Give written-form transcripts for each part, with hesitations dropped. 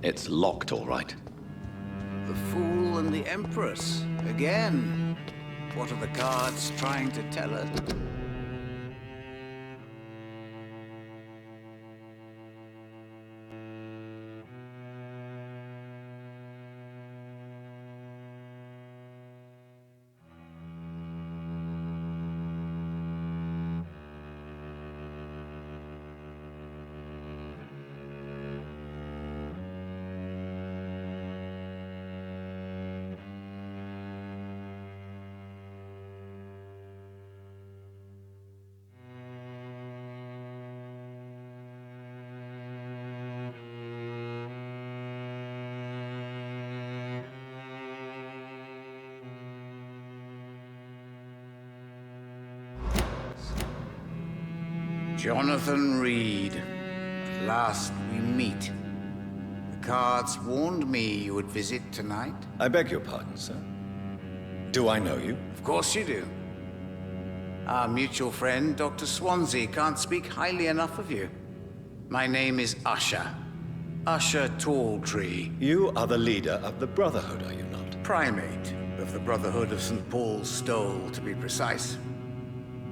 It's locked, all right. The Fool and the Empress. Again. What are the cards trying to tell us? Jonathan Reed. At last we meet. The cards warned me you would visit tonight. I beg your pardon, sir. Do I know you? Of course you do. Our mutual friend, Dr. Swansea, can't speak highly enough of you. My name is Usher. Usher Talltree. You are the leader of the Brotherhood, are you not? Primate of the Brotherhood of St. Paul's Stole, to be precise.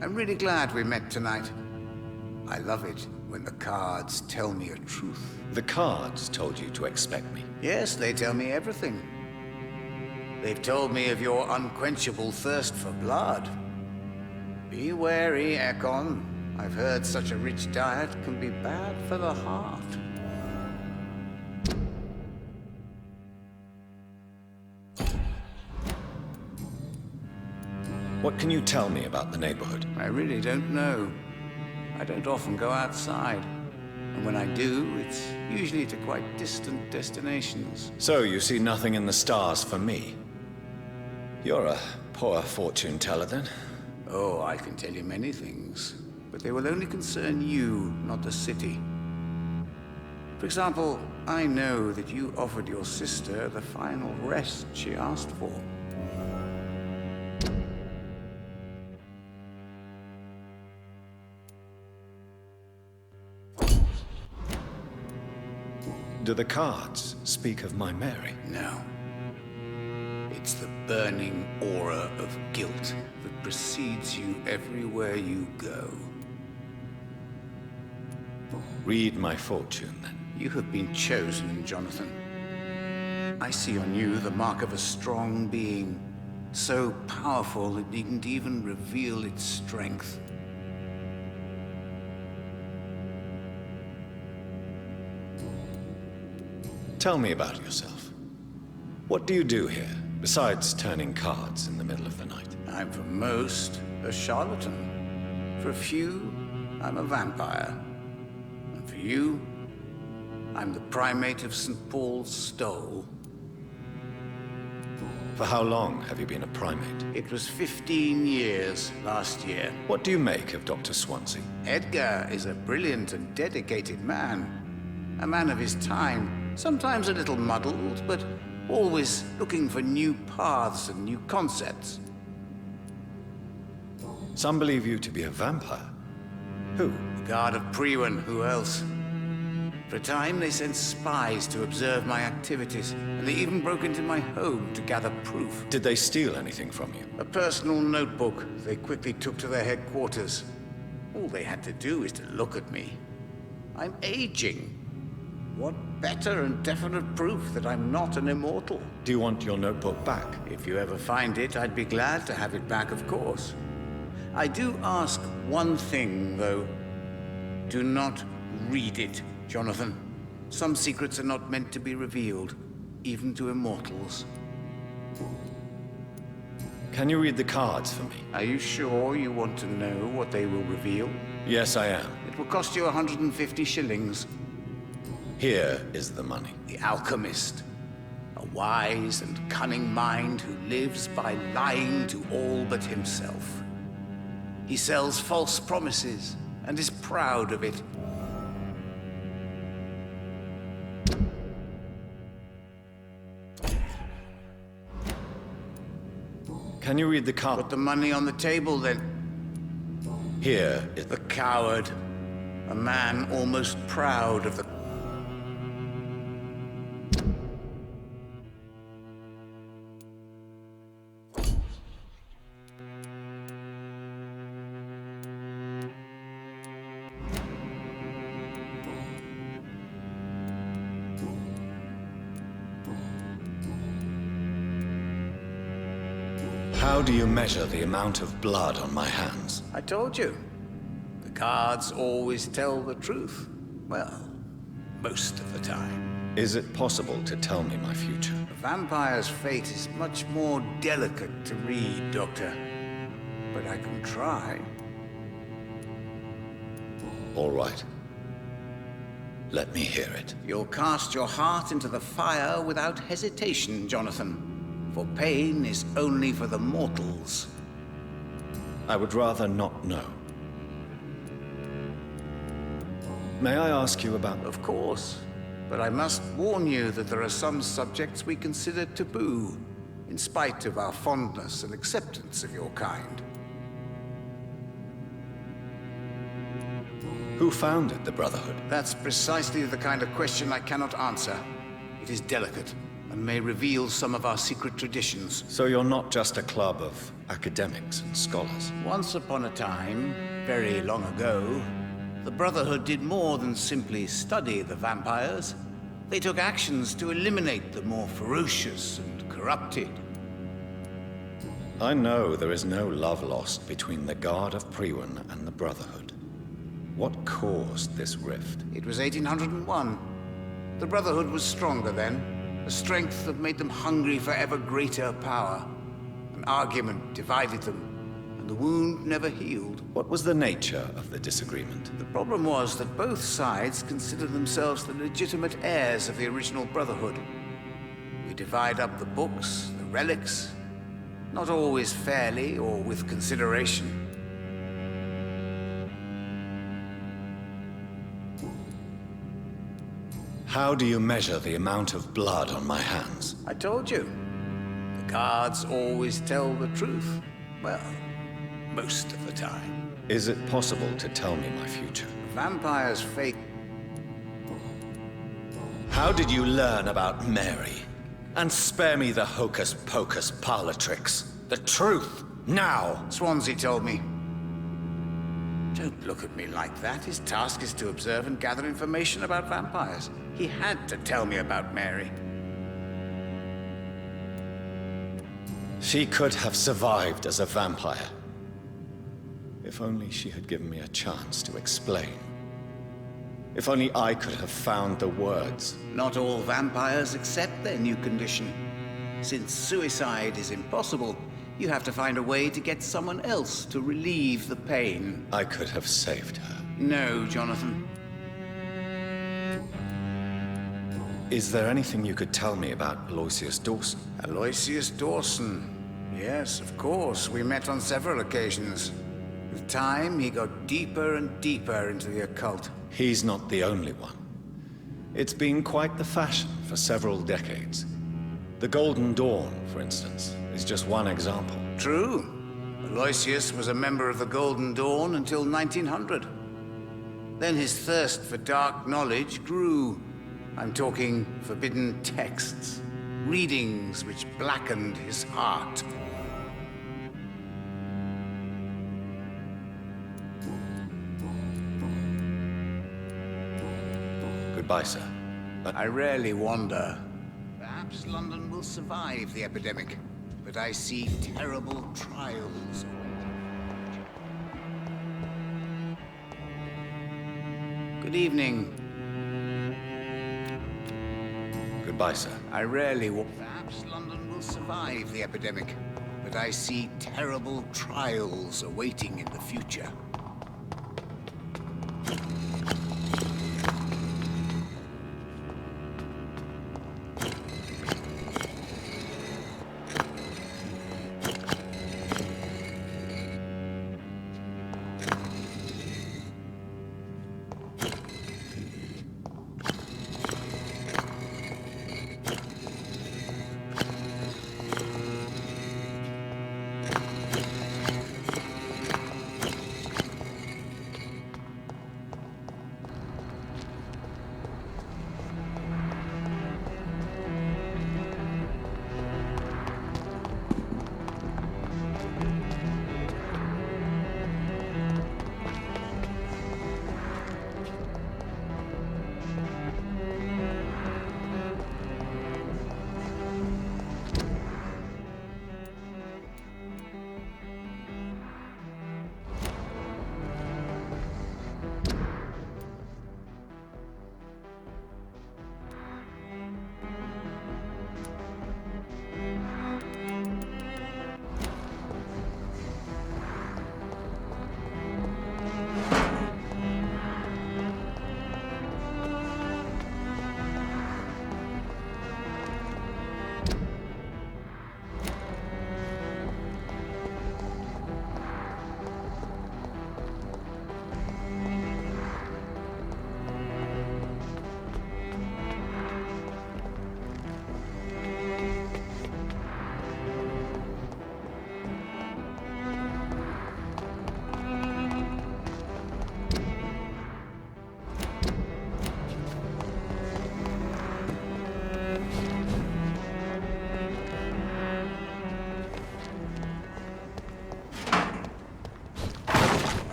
I'm really glad we met tonight. I love it when the cards tell me a truth. The cards told you to expect me. Yes, they tell me everything. They've told me of your unquenchable thirst for blood. Be wary, Ekon. I've heard such a rich diet can be bad for the heart. What can you tell me about the neighborhood? I really don't know. I don't often go outside. And when I do, it's usually to quite distant destinations. So you see nothing in the stars for me? You're a poor fortune teller, then? Oh, I can tell you many things. But they will only concern you, not the city. For example, I know that you offered your sister the final rest she asked for. Do the cards speak of my Mary? No. It's the burning aura of guilt that precedes you everywhere you go. Read my fortune, then. You have been chosen, Jonathan. I see on you the mark of a strong being, so powerful it needn't even reveal its strength. Tell me about yourself. What do you do here, besides turning cards in the middle of the night? I'm for most a charlatan. For a few, I'm a vampire. And for you, I'm the primate of St. Paul's Stole. For how long have you been a primate? It was 15 years last year. What do you make of Dr. Swansea? Edgar is a brilliant and dedicated man. A man of his time. Sometimes a little muddled, but always looking for new paths and new concepts. Some believe you to be a vampire. Who? The Guard of Priwen, who else? For a time, they sent spies to observe my activities, and they even broke into my home to gather proof. Did they steal anything from you? A personal notebook they quickly took to their headquarters. All they had to do is to look at me. I'm aging. What better and definite proof that I'm not an immortal? Do you want your notebook back? If you ever find it, I'd be glad to have it back, of course. I do ask one thing, though. Do not read it, Jonathan. Some secrets are not meant to be revealed, even to immortals. Can you read the cards for me? Are you sure you want to know what they will reveal? Yes, I am. It will cost you 150 shillings. Here is the money. The alchemist. A wise and cunning mind who lives by lying to all but himself. He sells false promises and is proud of it. Can you read the card? Put the money on the table, then. Here is The coward. A man almost proud of the... How do you measure the amount of blood on my hands? I told you. The cards always tell the truth. Well, most of the time. Is it possible to tell me my future? A vampire's fate is much more delicate to read, Doctor. But I can try. All right. Let me hear it. You'll cast your heart into the fire without hesitation, Jonathan. For pain is only for the mortals. I would rather not know. May I ask you about... Of course. But I must warn you that there are some subjects we consider taboo, in spite of our fondness and acceptance of your kind. Who founded the Brotherhood? That's precisely the kind of question I cannot answer. It is delicate, and may reveal some of our secret traditions. So you're not just a club of academics and scholars? Once upon a time, very long ago, the Brotherhood did more than simply study the vampires. They took actions to eliminate the more ferocious and corrupted. I know there is no love lost between the Guard of Priwen and the Brotherhood. What caused this rift? It was 1801. The Brotherhood was stronger then, a strength that made them hungry for ever greater power. An argument divided them, and the wound never healed. What was the nature of the disagreement? The problem was that both sides considered themselves the legitimate heirs of the original Brotherhood. We divide up the books, the relics, not always fairly or with consideration. How do you measure the amount of blood on my hands? I told you. The cards always tell the truth. Well, most of the time. Is it possible to tell me my future? A vampire's fate... How did you learn about Mary? And spare me the hocus-pocus parlor tricks. The truth, now! Swansea told me. Don't look at me like that. His task is to observe and gather information about vampires. He had to tell me about Mary. She could have survived as a vampire. If only she had given me a chance to explain. If only I could have found the words. Not all vampires accept their new condition. Since suicide is impossible, you have to find a way to get someone else to relieve the pain. I could have saved her. No, Jonathan. Is there anything you could tell me about Aloysius Dawson? Aloysius Dawson. Yes, of course. We met on several occasions. With time, he got deeper and deeper into the occult. He's not the only one. It's been quite the fashion for several decades. The Golden Dawn, for instance, is just one example. True. Aloysius was a member of the Golden Dawn until 1900. Then his thirst for dark knowledge grew. I'm talking forbidden texts, readings which blackened his heart. Goodbye, sir. I rarely wander. Perhaps London will survive the epidemic, but I see terrible trials. Good evening. Goodbye, sir. I rarely Perhaps London will survive the epidemic, but I see terrible trials awaiting in the future.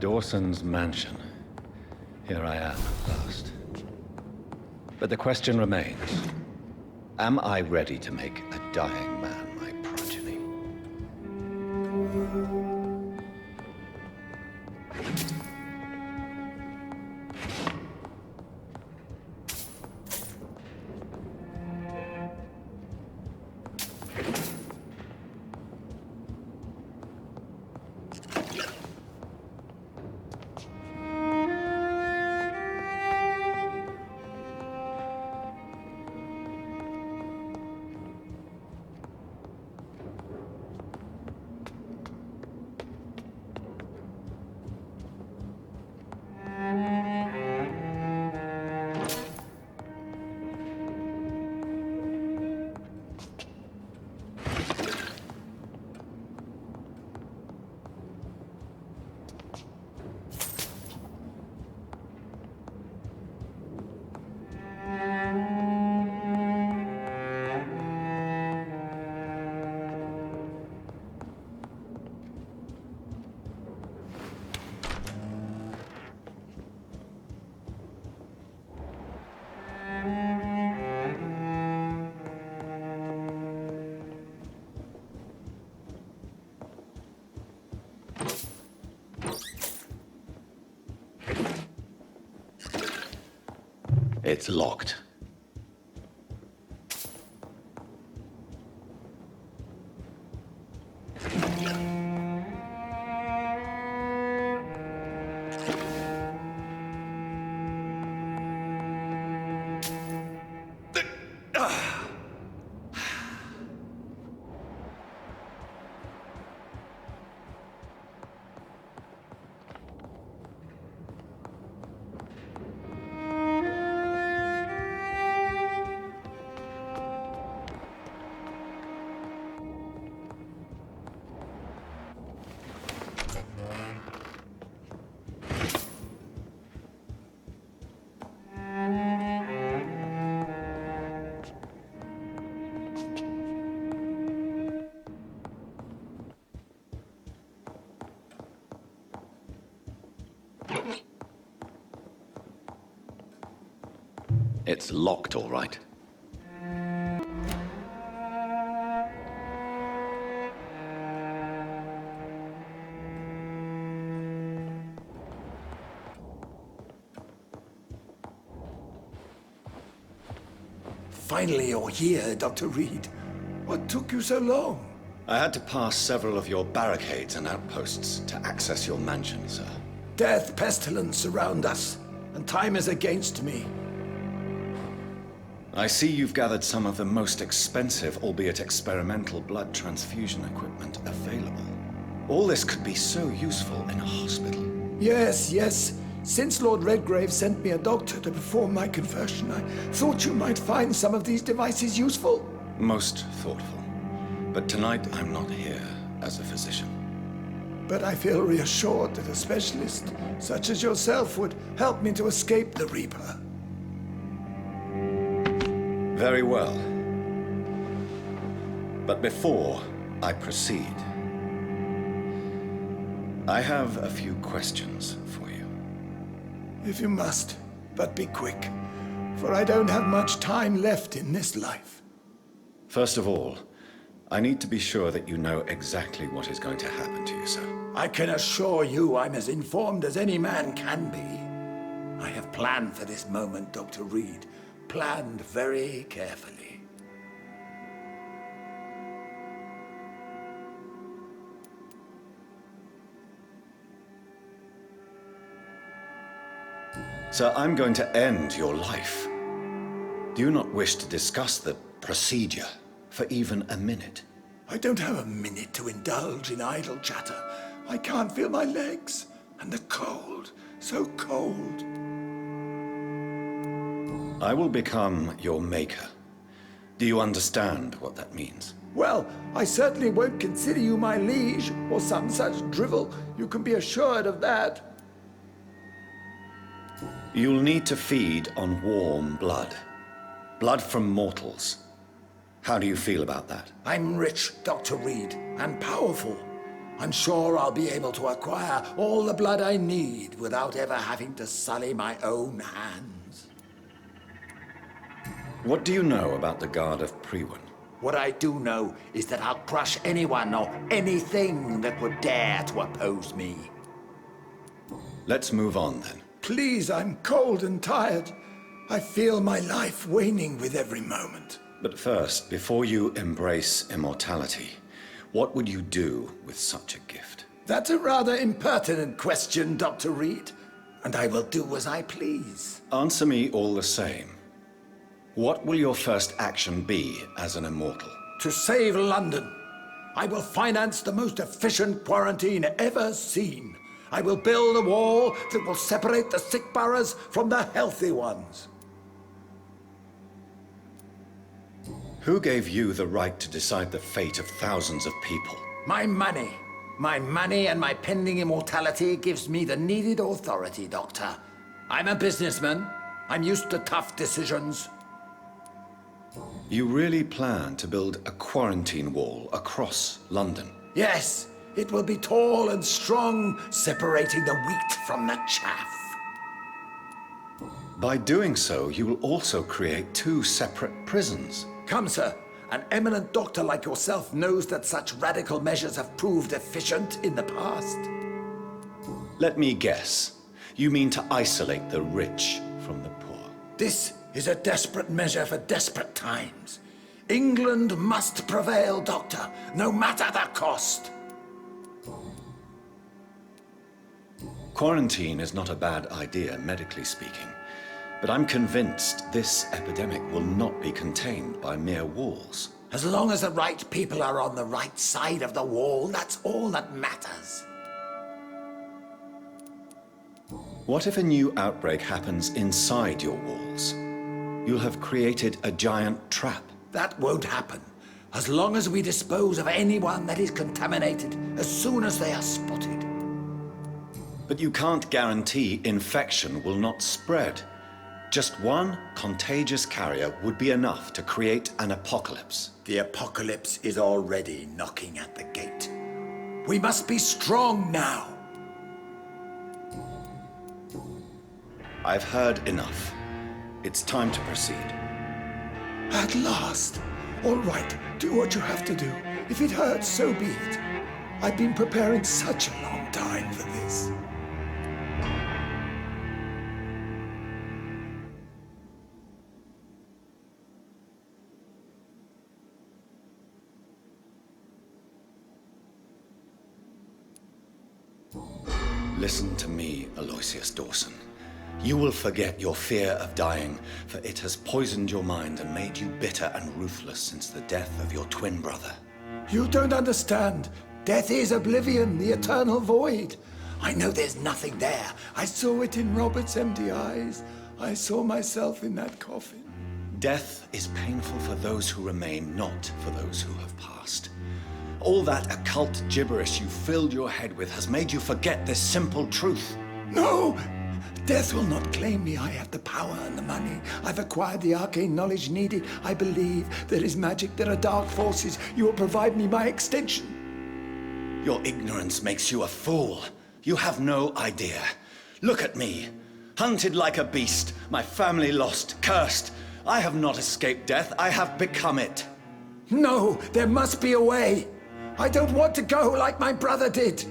Dawson's mansion. Here I am at last. But the question remains, am I ready to make a dying man my progeny? It's locked. It's locked, all right. Finally, you're here, Dr. Reed. What took you so long? I had to pass several of your barricades and outposts to access your mansion, sir. Death, pestilence surround us, and time is against me. I see you've gathered some of the most expensive, albeit experimental, blood transfusion equipment available. All this could be so useful in a hospital. Yes. Since Lord Redgrave sent me a doctor to perform my conversion, I thought you might find some of these devices useful. Most thoughtful. But tonight I'm not here as a physician. But I feel reassured that a specialist such as yourself would help me to escape the Reaper. Very well. But before I proceed, I have a few questions for you. If you must, but be quick, for I don't have much time left in this life. First of all, I need to be sure that you know exactly what is going to happen to you, sir. I can assure you I'm as informed as any man can be. I have planned for this moment, Dr. Reed. Planned very carefully. Sir, I'm going to end your life. Do you not wish to discuss the procedure for even a minute? I don't have a minute to indulge in idle chatter. I can't feel my legs. And the cold, so cold. I will become your maker. Do you understand what that means? Well, I certainly won't consider you my liege, or some such drivel. You can be assured of that. You'll need to feed on warm blood. Blood from mortals. How do you feel about that? I'm rich, Dr. Reed, and powerful. I'm sure I'll be able to acquire all the blood I need without ever having to sully my own hands. What do you know about the Guard of Priwen? What I do know is that I'll crush anyone or anything that would dare to oppose me. Let's move on then. Please, I'm cold and tired. I feel my life waning with every moment. But first, before you embrace immortality, what would you do with such a gift? That's a rather impertinent question, Dr. Reed. And I will do as I please. Answer me all the same. What will your first action be as an immortal? To save London, I will finance the most efficient quarantine ever seen. I will build a wall that will separate the sick boroughs from the healthy ones. Who gave you the right to decide the fate of thousands of people? My money. My money and my pending immortality gives me the needed authority, Doctor. I'm a businessman. I'm used to tough decisions. You really plan to build a quarantine wall across London? Yes, it will be tall and strong, separating the wheat from the chaff. By doing so, you will also create two separate prisons. Come, sir. An eminent doctor like yourself knows that such radical measures have proved efficient in the past. Let me guess. You mean to isolate the rich from the poor? This is a desperate measure for desperate times. England must prevail, Doctor, no matter the cost. Quarantine is not a bad idea, medically speaking. But I'm convinced this epidemic will not be contained by mere walls. As long as the right people are on the right side of the wall, that's all that matters. What if a new outbreak happens inside your walls? You'll have created a giant trap. That won't happen. As long as we dispose of anyone that is contaminated as soon as they are spotted. But you can't guarantee infection will not spread. Just one contagious carrier would be enough to create an apocalypse. The apocalypse is already knocking at the gate. We must be strong now. I've heard enough. It's time to proceed. At last. All right, do what you have to do. If it hurts, so be it. I've been preparing such a long time for this. Listen to me, Aloysius Dawson. You will forget your fear of dying, for it has poisoned your mind and made you bitter and ruthless since the death of your twin brother. You don't understand. Death is oblivion, the eternal void. I know there's nothing there. I saw it in Robert's empty eyes. I saw myself in that coffin. Death is painful for those who remain, not for those who have passed. All that occult gibberish you filled your head with has made you forget this simple truth. No! Death will not claim me. I have the power and the money. I've acquired the arcane knowledge needed. I believe there is magic, there are dark forces. You will provide me my extension. Your ignorance makes you a fool. You have no idea. Look at me. Hunted like a beast, my family lost, cursed. I have not escaped death, I have become it. No, there must be a way. I don't want to go like my brother did.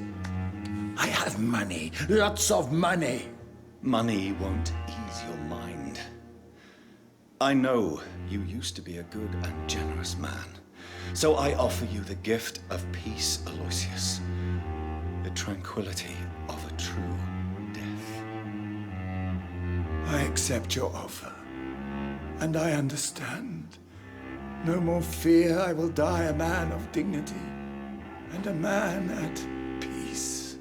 I have money, lots of money. Money won't ease your mind. I know you used to be a good and generous man. So I offer you the gift of peace, Aloysius. The tranquility of a true death. I accept your offer. And I understand. No more fear, I will die a man of dignity. And a man at peace.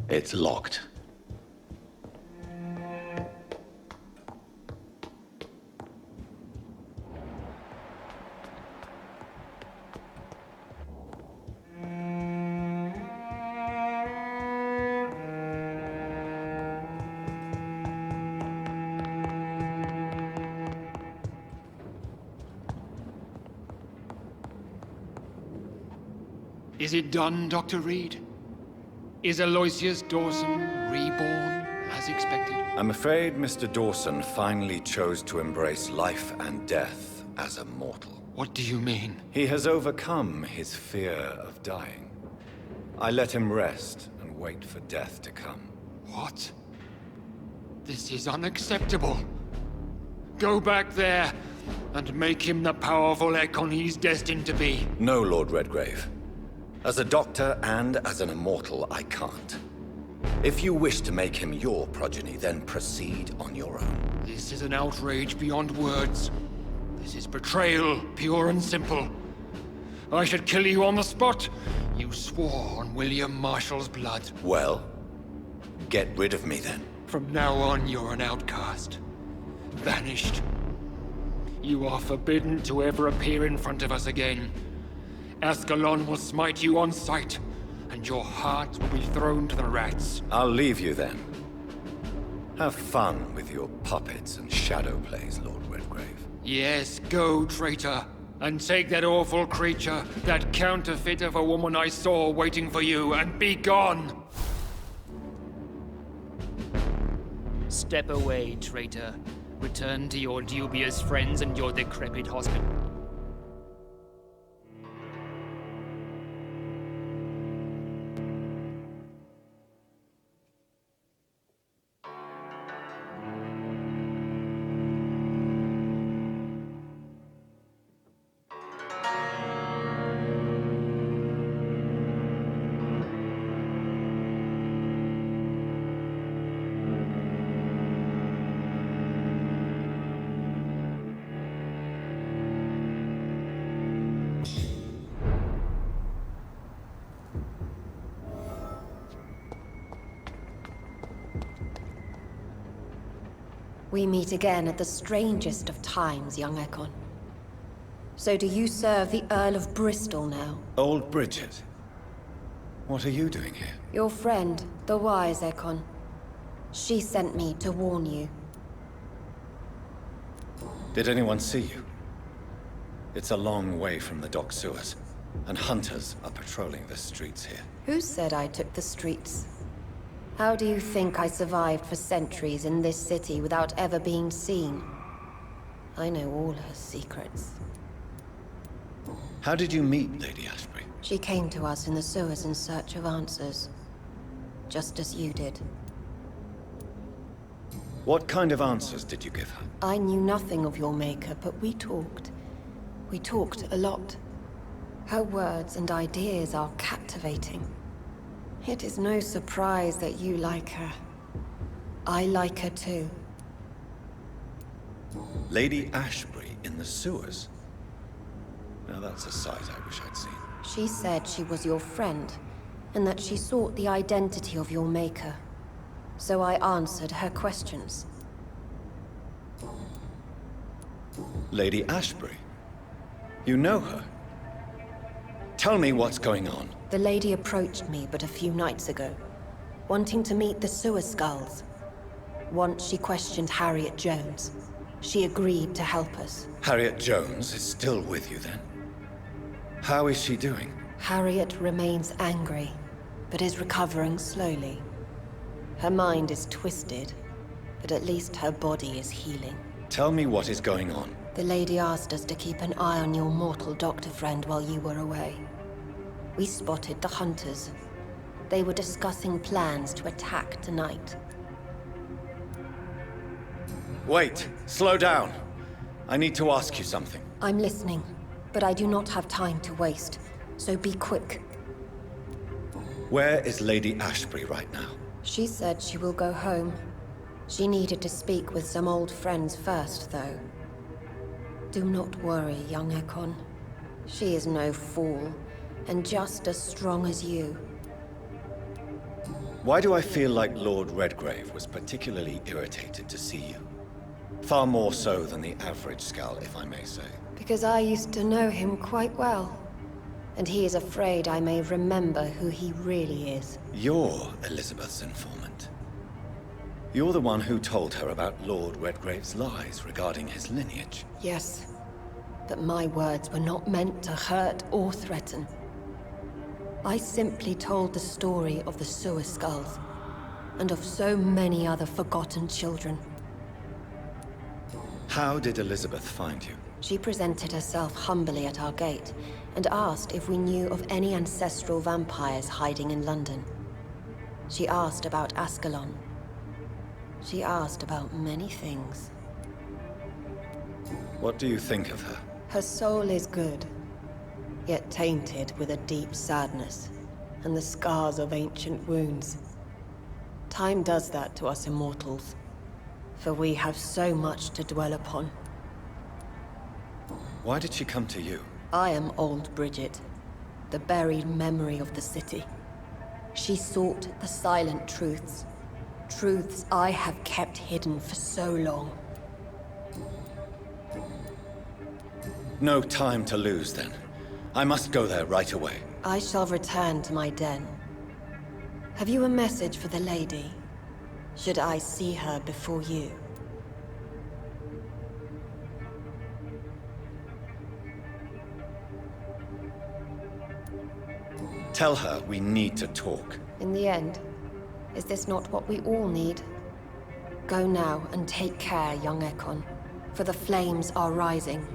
It's locked. Is it done, Dr. Reed? Is Aloysius Dawson reborn, as expected? I'm afraid Mr. Dawson finally chose to embrace life and death as a mortal. What do you mean? He has overcome his fear of dying. I let him rest and wait for death to come. What? This is unacceptable. Go back there and make him the powerful Ekon he's destined to be. No, Lord Redgrave. As a doctor and as an immortal, I can't. If you wish to make him your progeny, then proceed on your own. This is an outrage beyond words. This is betrayal, pure and simple. I should kill you on the spot. You swore on William Marshall's blood. Well, get rid of me then. From now on, you're an outcast. Vanished. You are forbidden to ever appear in front of us again. Ascalon will smite you on sight, and your heart will be thrown to the rats. I'll leave you then. Have fun with your puppets and shadow plays, Lord Redgrave. Yes, go, traitor. And take that awful creature, that counterfeit of a woman I saw waiting for you, and be gone! Step away, traitor. Return to your dubious friends and your decrepit hospital. We meet again at the strangest of times, young Ekon. So do you serve the Earl of Bristol now? Old Bridget. What are you doing here? Your friend, the wise Ekon. She sent me to warn you. Did anyone see you? It's a long way from the dock sewers, and hunters are patrolling the streets here. Who said I took the streets? How do you think I survived for centuries in this city without ever being seen? I know all her secrets. How did you meet Lady Ashbury? She came to us in the sewers in search of answers. Just as you did. What kind of answers did you give her? I knew nothing of your maker, but we talked. We talked a lot. Her words and ideas are captivating. It is no surprise that you like her. I like her too. Lady Ashbury in the sewers? Now that's a sight I wish I'd seen. She said she was your friend, and that she sought the identity of your maker. So I answered her questions. Lady Ashbury? You know her? Tell me what's going on. The lady approached me but a few nights ago, wanting to meet the sewer skulls. Once she questioned Harriet Jones. She agreed to help us. Harriet Jones is still with you then? How is she doing? Harriet remains angry, but is recovering slowly. Her mind is twisted, but at least her body is healing. Tell me what is going on. The lady asked us to keep an eye on your mortal doctor friend while you were away. We spotted the hunters. They were discussing plans to attack tonight. Wait, slow down. I need to ask you something. I'm listening, but I do not have time to waste, so be quick. Where is Lady Ashbury right now? She said she will go home. She needed to speak with some old friends first, though. Do not worry, young Ekon. She is no fool, and just as strong as you. Why do I feel like Lord Redgrave was particularly irritated to see you? Far more so than the average Skull, if I may say. Because I used to know him quite well. And he is afraid I may remember who he really is. You're Elizabeth's informant. You're the one who told her about Lord Redgrave's lies regarding his lineage. Yes, but my words were not meant to hurt or threaten. I simply told the story of the sewer skulls, and of so many other forgotten children. How did Elizabeth find you? She presented herself humbly at our gate, and asked if we knew of any ancestral vampires hiding in London. She asked about Ascalon. She asked about many things. What do you think of her? Her soul is good, yet tainted with a deep sadness, and the scars of ancient wounds. Time does that to us immortals, for we have so much to dwell upon. Why did she come to you? I am old Bridget, the buried memory of the city. She sought the silent truths, truths I have kept hidden for so long. No time to lose, then. I must go there right away. I shall return to my den. Have you a message for the lady? Should I see her before you? Tell her we need to talk. In the end, is this not what we all need? Go now and take care, young Ekon, for the flames are rising.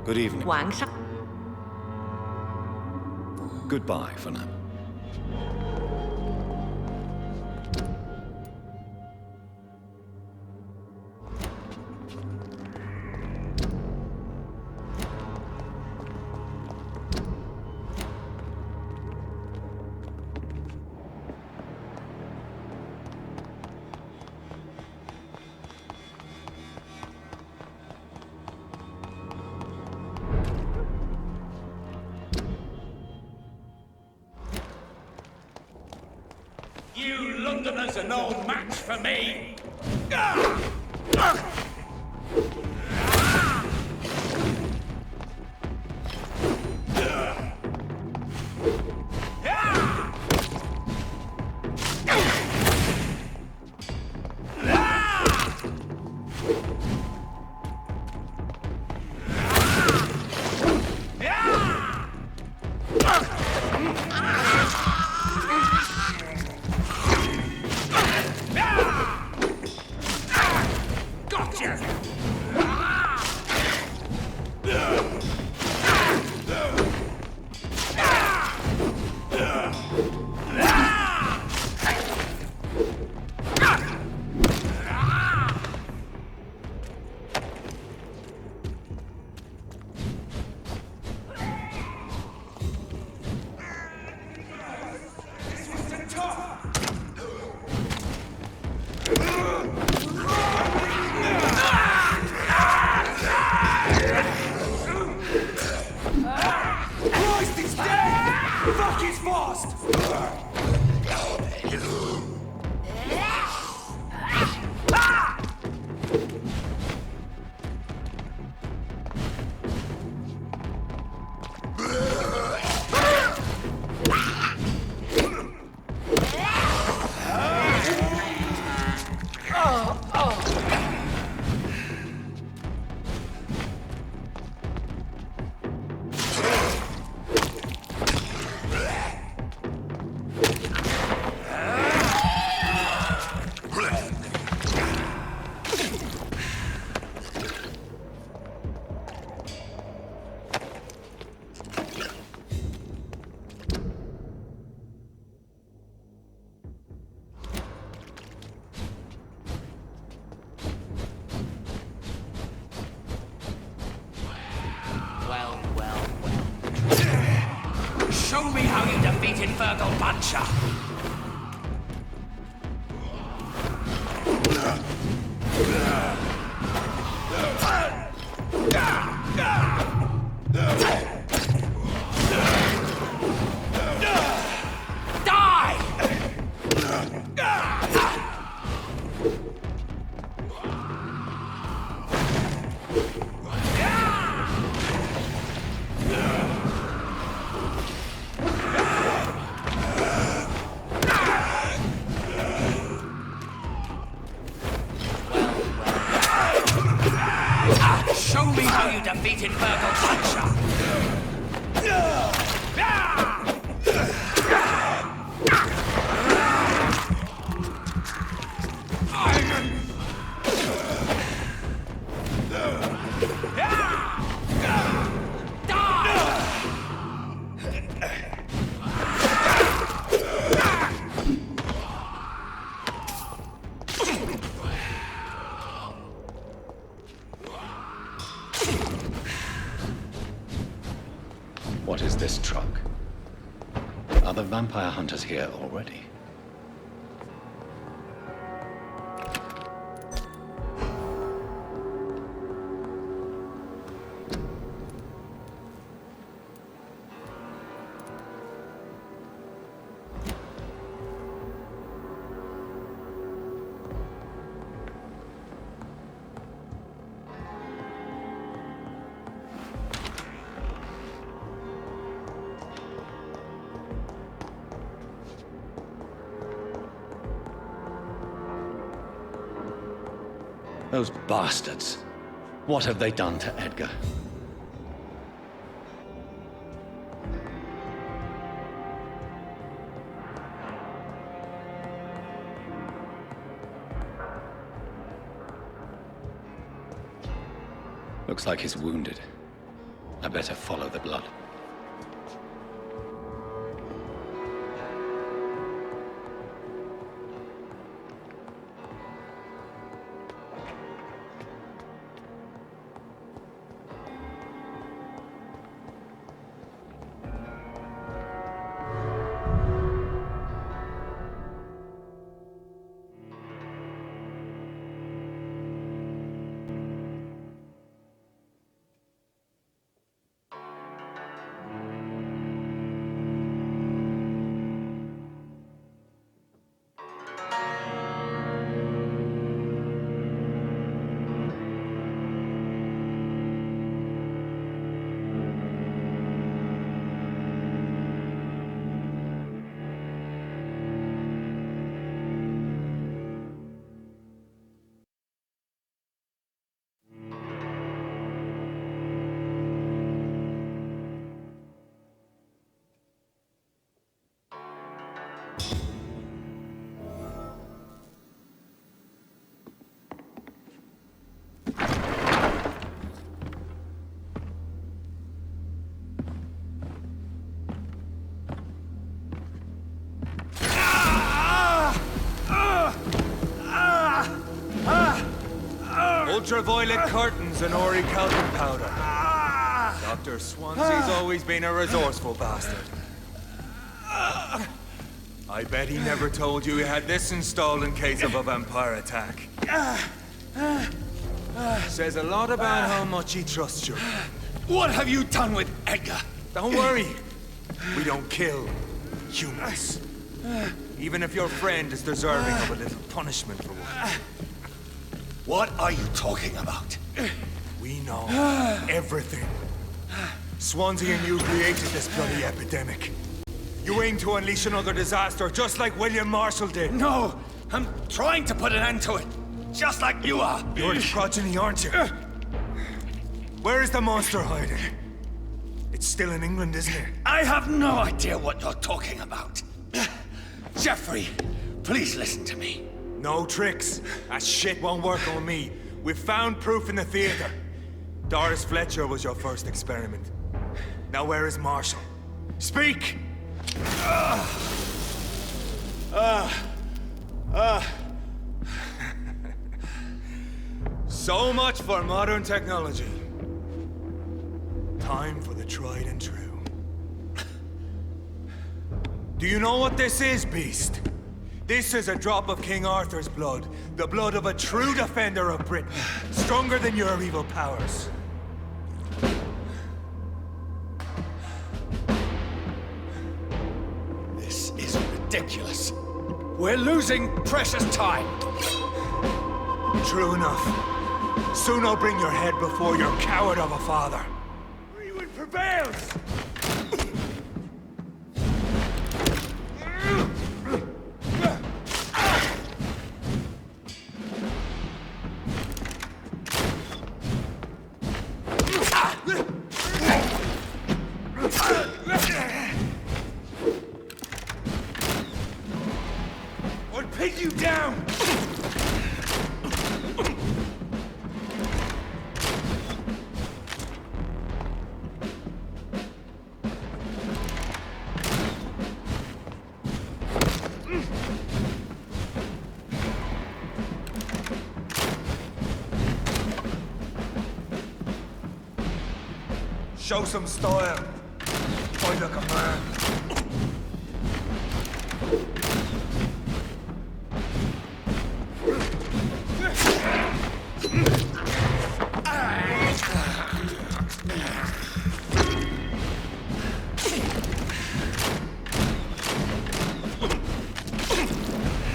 Good evening. 晚上 Goodbye for now. You Londoners are no match for me! Gotcha! how you defeated Virgil Buncher. Show me how you defeated Virgil Buncher. What is this truck? Are the vampire hunters here already? Those bastards. What have they done to Edgar? Looks like he's wounded. I better follow the blood. Ultraviolet curtains and orichalcum powder. Dr. Swansea's always been a resourceful bastard. I bet he never told you he had this installed in case of a vampire attack. Says a lot about how much he trusts you. What have you done with Edgar? Don't worry. We don't kill humans. Even if your friend is deserving of a little punishment for one. What are you talking about? We know everything. Swansea and you created this bloody epidemic. You aim to unleash another disaster, just like William Marshall did. No, I'm trying to put an end to it, just like you are. You're its progeny, aren't you? Where is the monster hiding? It's still in England, isn't it? I have no idea what you're talking about. Jeffrey, please listen to me. No tricks. That shit won't work on me. We've found proof in the theater. Doris Fletcher was your first experiment. Now where is Marshall? Speak! So much for modern technology. Time for the tried and true. Do you know what this is, Beast? This is a drop of King Arthur's blood. The blood of a true defender of Britain. Stronger than your evil powers. This is ridiculous. We're losing precious time. True enough. Soon I'll bring your head before your coward of a father. Freewind prevails! I'll pin you down! Show some style. Fight like a man.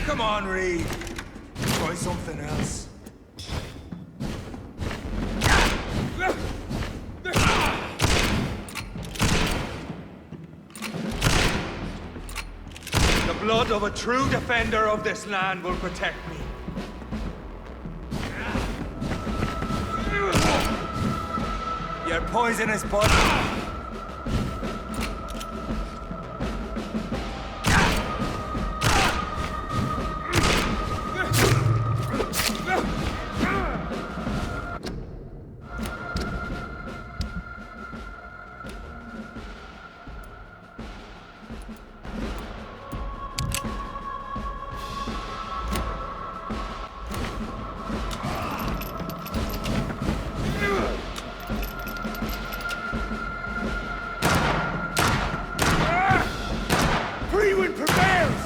Come on, Reed. Try something else. The blood of a true defender of this land will protect me. Your poisonous body. Freewind prevails!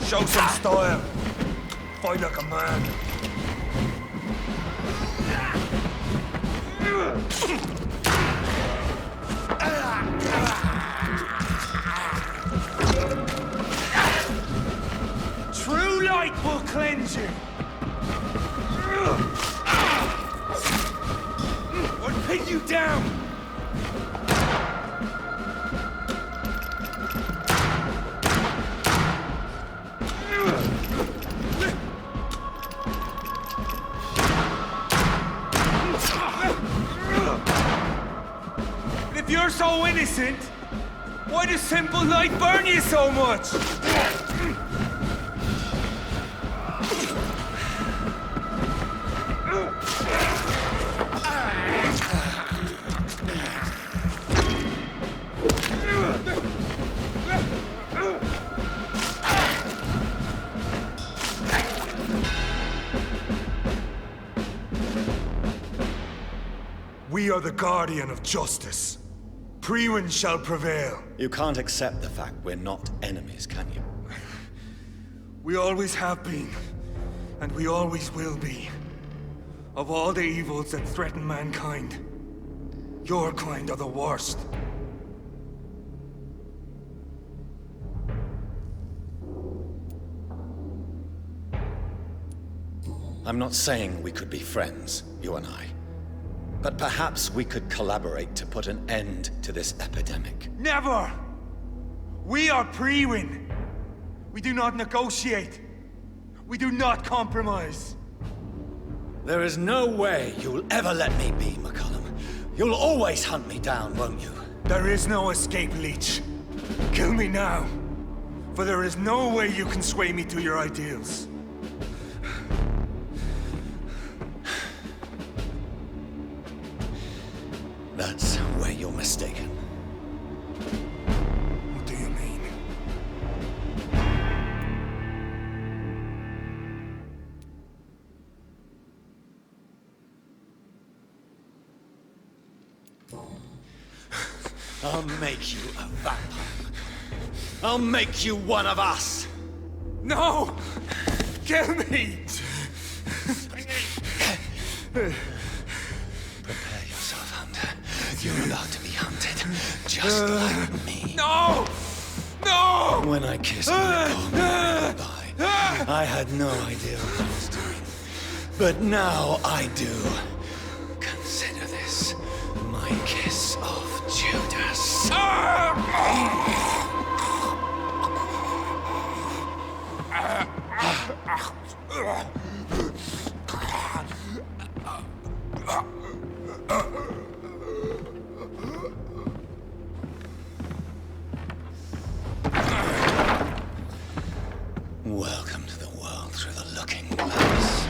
Show some style. Fight like a man. True light will cleanse you. I'll pin you down. If you're so innocent, why does simple light burn you so much? We are the guardian of justice. Prewind shall prevail. You can't accept the fact we're not enemies, can you? We always have been, and we always will be. Of all the evils that threaten mankind, your kind are the worst. I'm not saying we could be friends, you and I. But perhaps we could collaborate to put an end to this epidemic. Never! We are Prewind. We do not negotiate. We do not compromise. There is no way you'll ever let me be, McCullum. You'll always hunt me down, won't you? There is no escape, Leech. Kill me now. For there is no way you can sway me to your ideals. you're mistaken. What do you mean? I'll make you a vampire. I'll make you one of us! No! Kill me! Prepare yourself, Hunter. You're about to be hunted, just like me. No! No! When I kissed my poor mother goodbye, I had no idea what I was doing. But now I do. Consider this my kiss of Judas. Welcome to the world through the looking glass.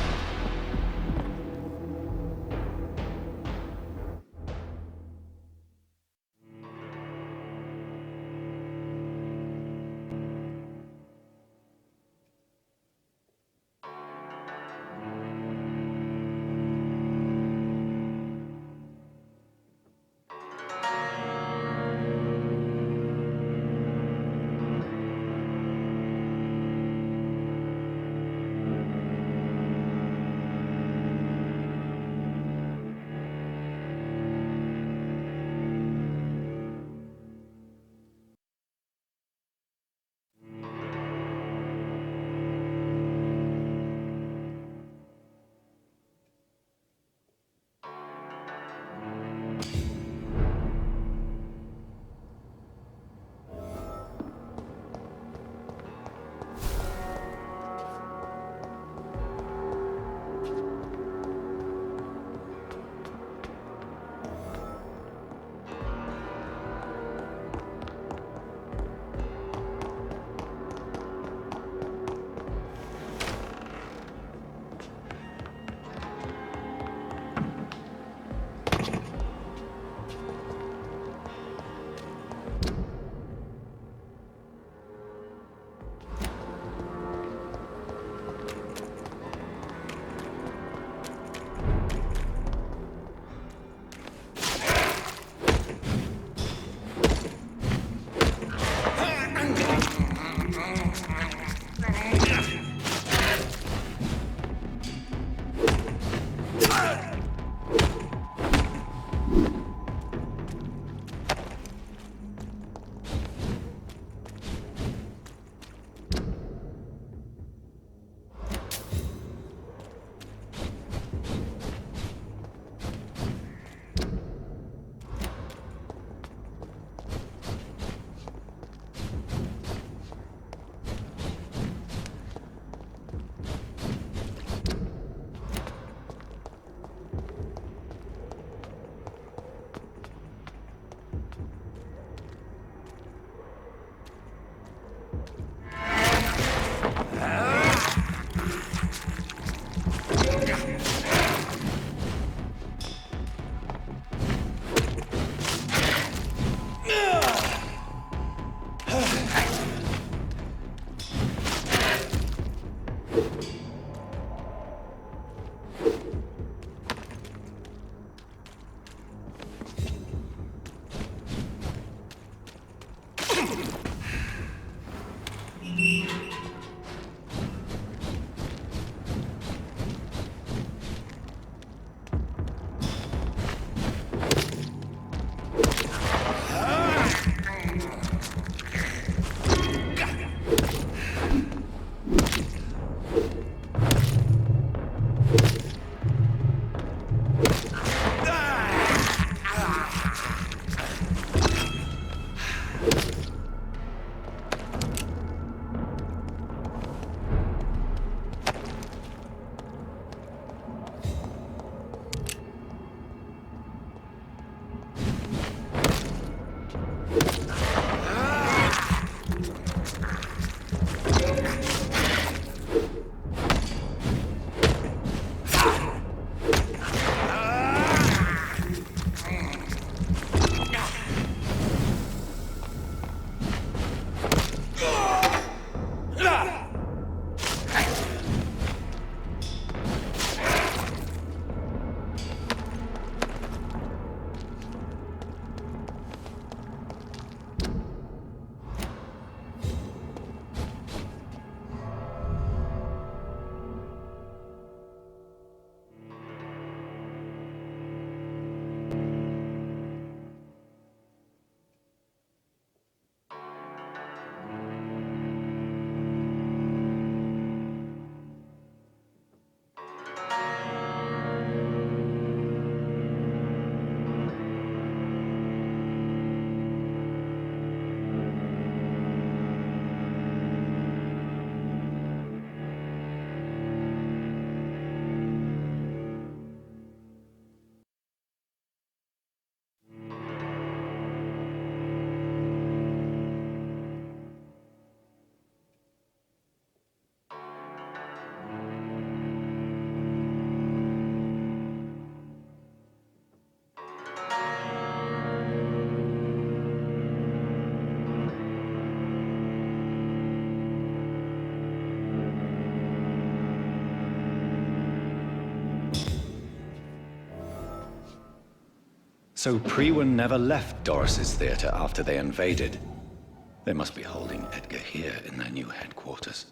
So Priwen never left Doris's theater after they invaded. They must be holding Edgar here in their new headquarters.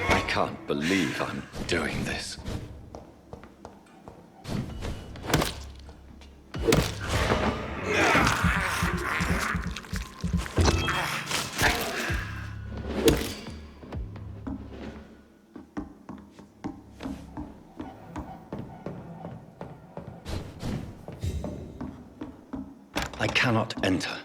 I can't believe I'm doing this. I cannot enter.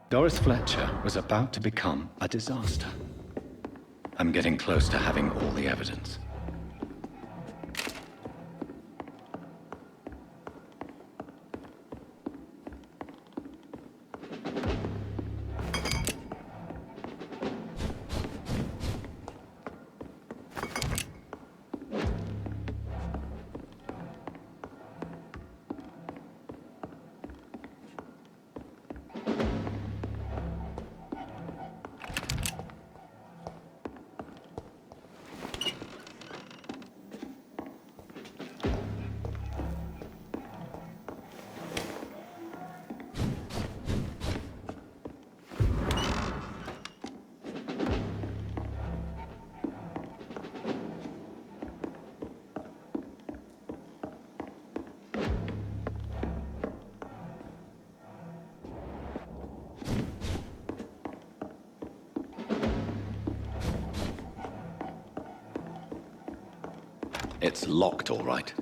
Doris Fletcher was about to become a disaster. I'm getting close to having all the evidence. It's locked, all right.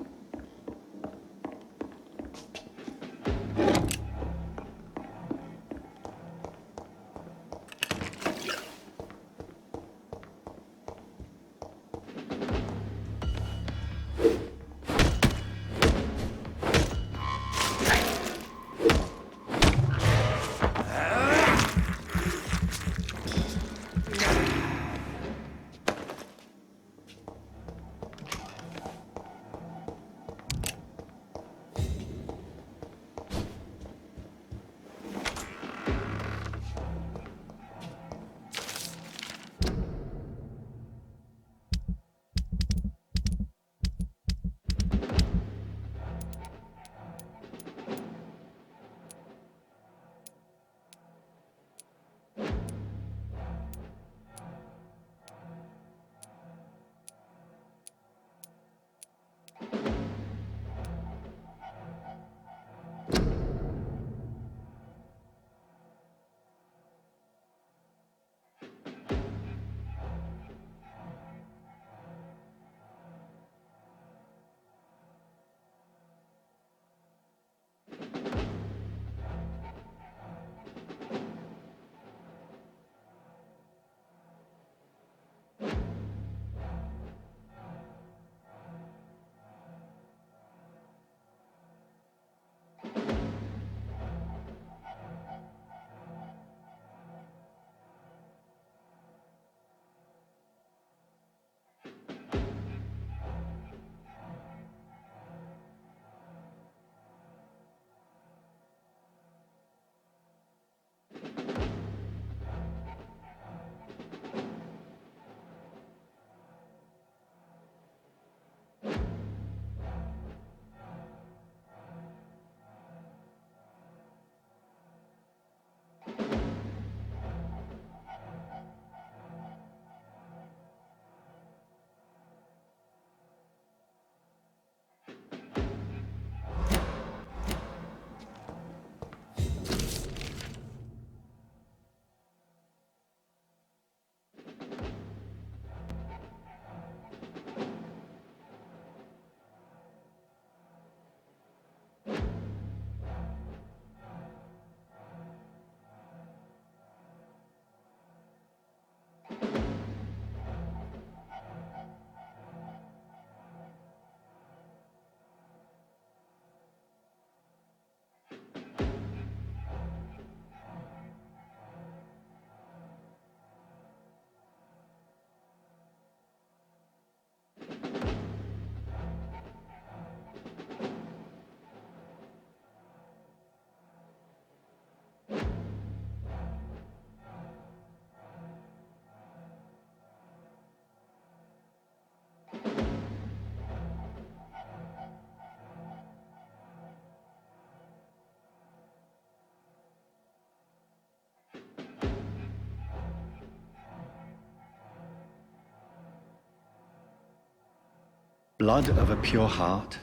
Blood of a pure heart,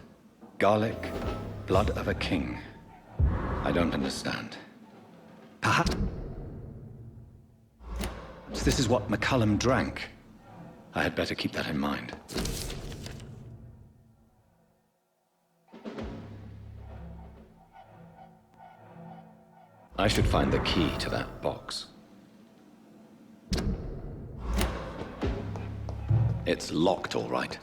garlic, blood of a king. I don't understand. Perhaps this is what McCullum drank. I had better keep that in mind. I should find the key to that box. It's locked, all right.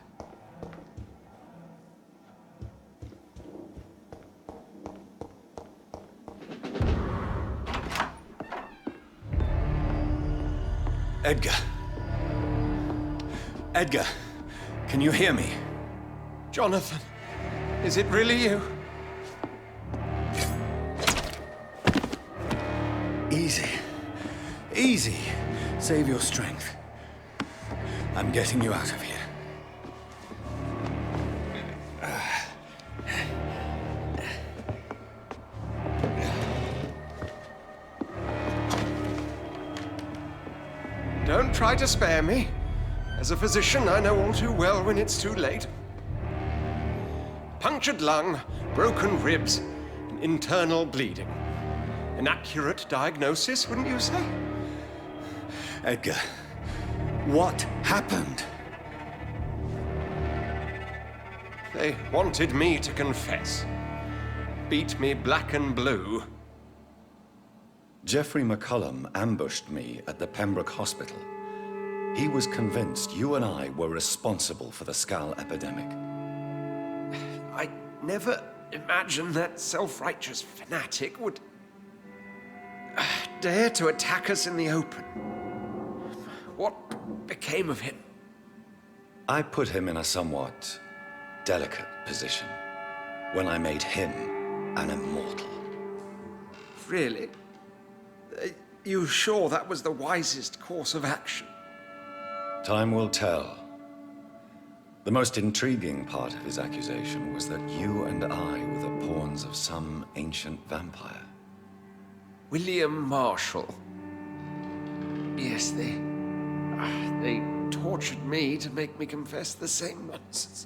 Edgar. Edgar, can you hear me? Jonathan, is it really you? Easy. Easy. Save your strength. I'm getting you out of here. Don't try to spare me. As a physician, I know all too well when it's too late. Punctured lung, broken ribs, and internal bleeding. An accurate diagnosis, wouldn't you say? Edgar, what happened? They wanted me to confess. Beat me black and blue. Jeffrey McCullum ambushed me at the Pembroke Hospital. He was convinced you and I were responsible for the Skal epidemic. I never imagined that self-righteous fanatic would dare to attack us in the open. What became of him? I put him in a somewhat delicate position when I made him an immortal. Really? You sure that was the wisest course of action? Time will tell. The most intriguing part of his accusation was that you and I were the pawns of some ancient vampire. William Marshall. Yes, they tortured me to make me confess the same nonsense.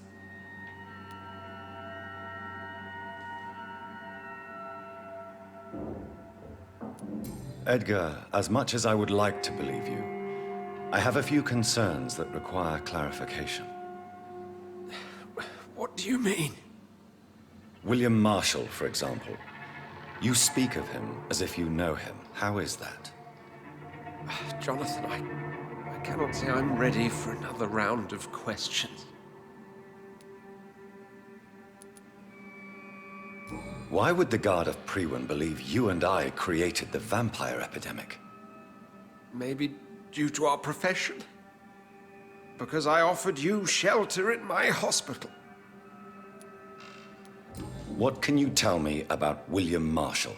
Edgar, as much as I would like to believe you, I have a few concerns that require clarification. What do you mean? William Marshall, for example. You speak of him as if you know him. How is that? Jonathan, I cannot say I'm ready for another round of questions. Why would the Guard of Priwen believe you and I created the vampire epidemic? Maybe due to our profession? Because I offered you shelter in my hospital. What can you tell me about William Marshall?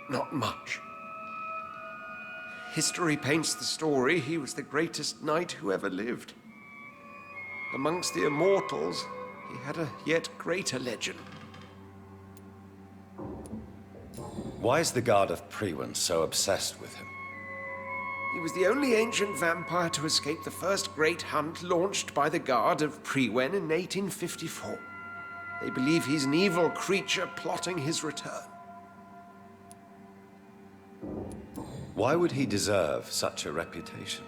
Not much. History paints the story he was the greatest knight who ever lived. Amongst the immortals, he had a yet greater legend. Why is the Guard of Priwen so obsessed with him? He was the only ancient vampire to escape the first great hunt launched by the Guard of Priwen in 1854. They believe he's an evil creature plotting his return. Why would he deserve such a reputation?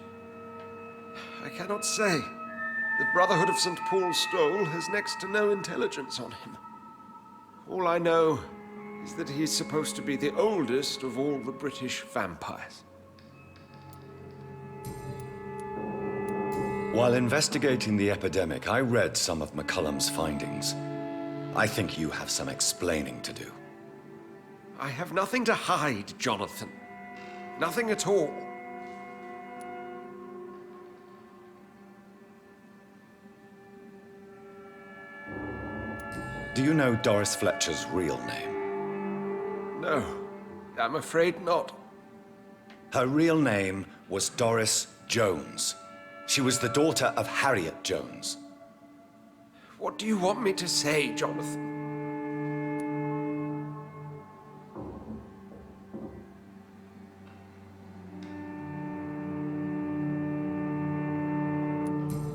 I cannot say. The Brotherhood of St. Paul's Stole has next to no intelligence on him. All I know is that he's supposed to be the oldest of all the British vampires. While investigating the epidemic, I read some of McCullum's findings. I think you have some explaining to do. I have nothing to hide, Jonathan. Nothing at all. Do you know Doris Fletcher's real name? No, I'm afraid not. Her real name was Doris Jones. She was the daughter of Harriet Jones. What do you want me to say, Jonathan?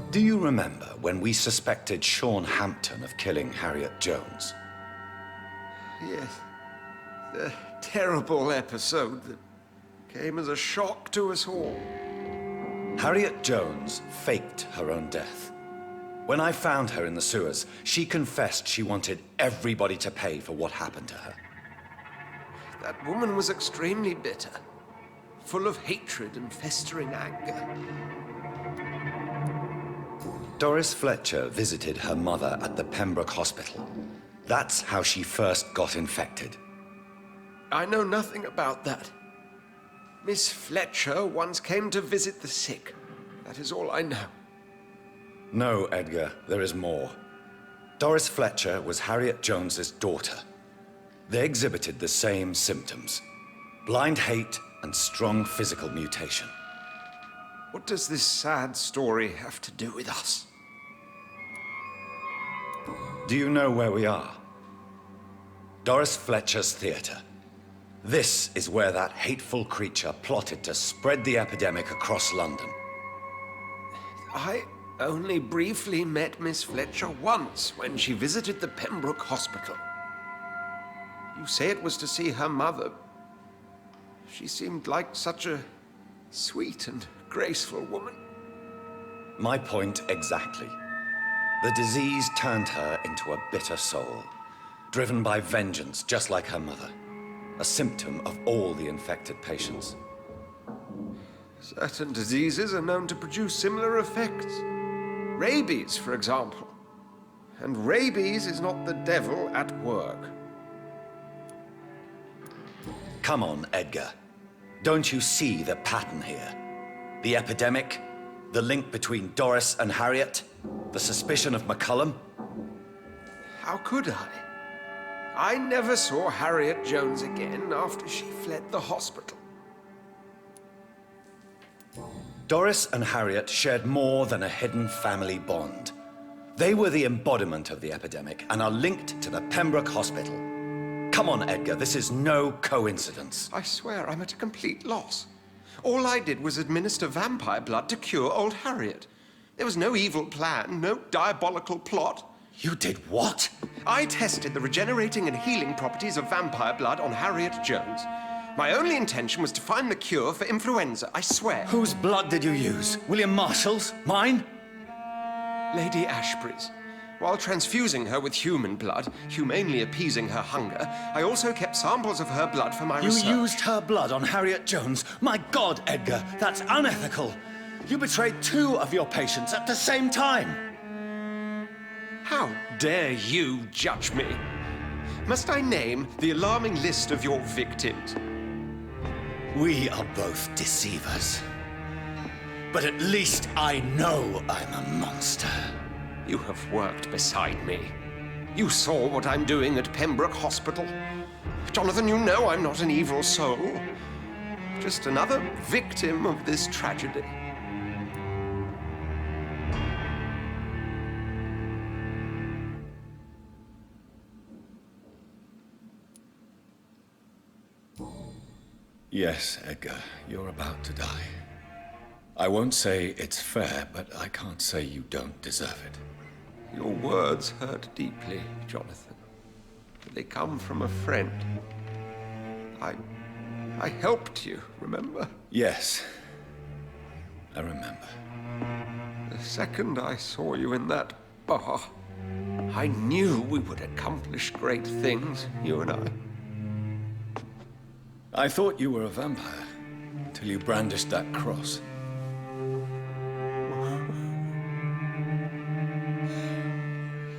Do you remember when we suspected Sean Hampton of killing Harriet Jones? Yes. The terrible episode that came as a shock to us all. Harriet Jones faked her own death. When I found her in the sewers, she confessed she wanted everybody to pay for what happened to her. That woman was extremely bitter, full of hatred and festering anger. Doris Fletcher visited her mother at the Pembroke Hospital. That's how she first got infected. I know nothing about that. Miss Fletcher once came to visit the sick. That is all I know. No, Edgar, there is more. Doris Fletcher was Harriet Jones's daughter. They exhibited the same symptoms: blind hate and strong physical mutation. What does this sad story have to do with us? Do you know where we are? Doris Fletcher's theater. This is where that hateful creature plotted to spread the epidemic across London. I only briefly met Miss Fletcher once when she visited the Pembroke Hospital. You say it was to see her mother. She seemed like such a sweet and graceful woman. My point exactly. The disease turned her into a bitter soul, driven by vengeance just like her mother. A symptom of all the infected patients. Certain diseases are known to produce similar effects. Rabies, for example. And rabies is not the devil at work. Come on, Edgar. Don't you see the pattern here? The epidemic, the link between Doris and Harriet, the suspicion of McCullum. How could I? I never saw Harriet Jones again after she fled the hospital. Doris and Harriet shared more than a hidden family bond. They were the embodiment of the epidemic and are linked to the Pembroke Hospital. Come on, Edgar, this is no coincidence. I swear I'm at a complete loss. All I did was administer vampire blood to cure old Harriet. There was no evil plan, no diabolical plot. You did what? I tested the regenerating and healing properties of vampire blood on Harriet Jones. My only intention was to find the cure for influenza, I swear. Whose blood did you use? William Marshall's? Mine? Lady Ashbury's. While transfusing her with human blood, humanely appeasing her hunger, I also kept samples of her blood for my research. You used her blood on Harriet Jones? My God, Edgar, that's unethical. You betrayed 2 of your patients at the same time. How dare you judge me? Must I name the alarming list of your victims? We are both deceivers. But at least I know I'm a monster. You have worked beside me. You saw what I'm doing at Pembroke Hospital. Jonathan, you know I'm not an evil soul. Just another victim of this tragedy. Yes, Edgar, you're about to die. I won't say it's fair, but I can't say you don't deserve it. Your words hurt deeply, Jonathan. They come from a friend. I helped you, remember? Yes, I remember. The second I saw you in that bar, I knew we would accomplish great things, you and I. I thought you were a vampire, till you brandished that cross.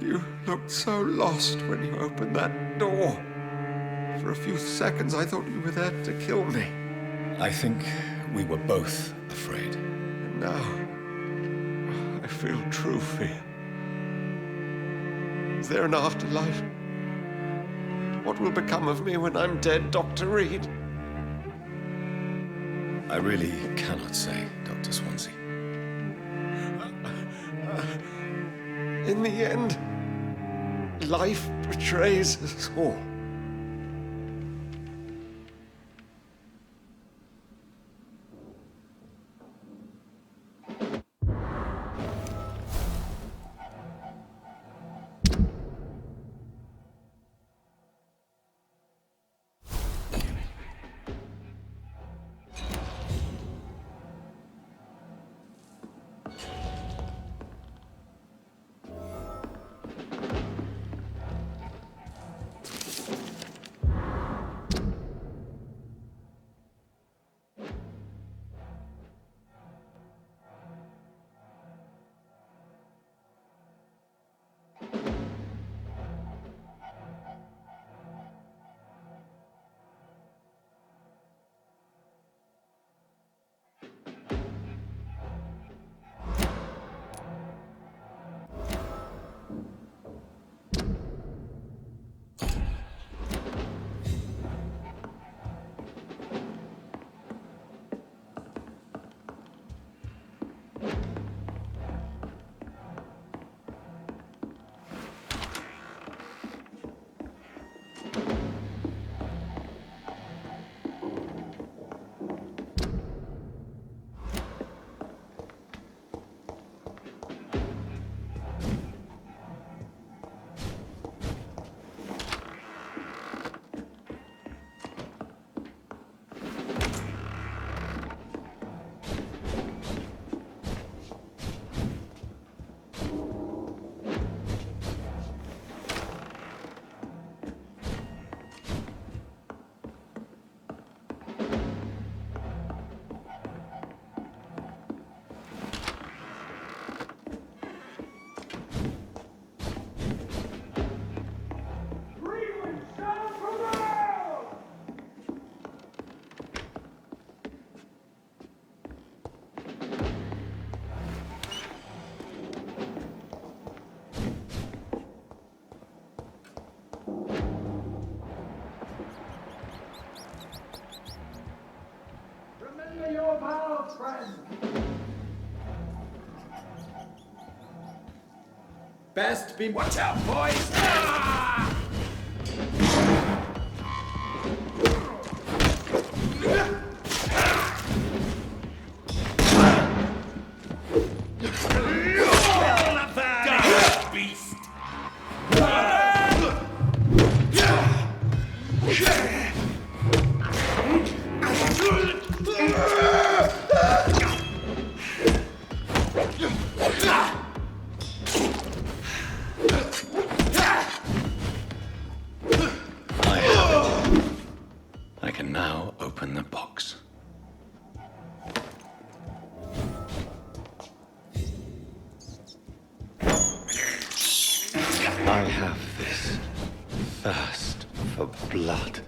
You looked so lost when you opened that door. For a few seconds, I thought you were there to kill me. I think we were both afraid. And now, I feel true fear. Is there an afterlife? What will become of me when I'm dead, Dr. Reed? I really cannot say, Dr. Swansea. In the end, life betrays us all. your powers, friend! Best be... Watch out, boys! I can now open the box. I have this thirst for blood.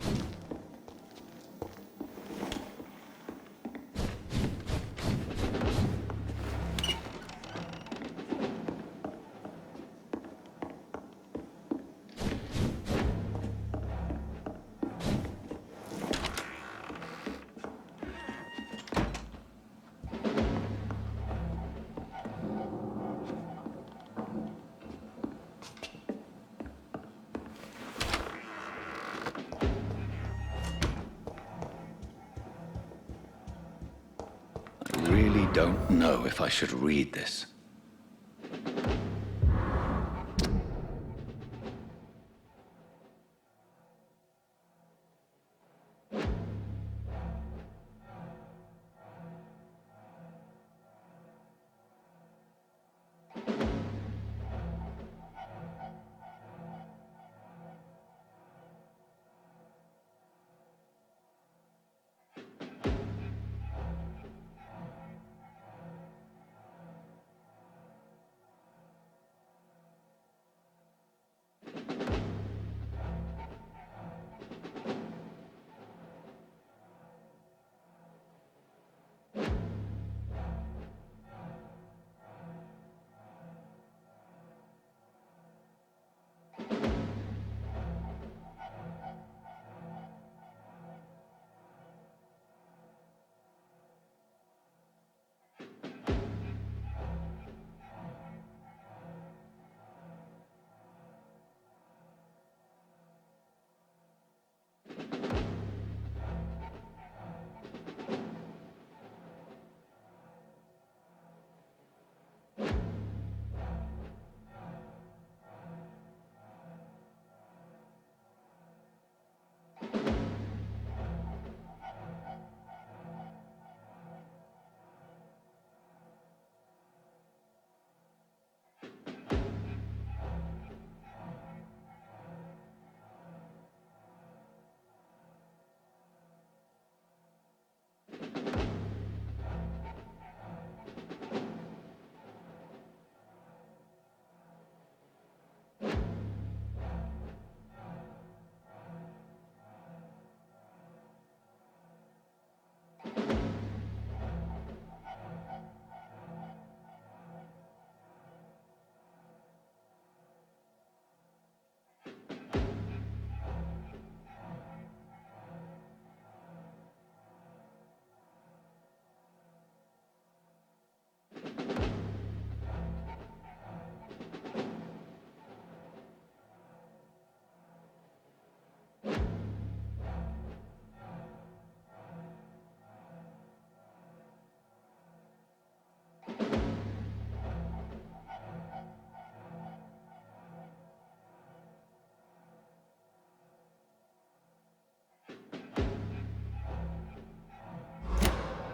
I really don't know if I should read this.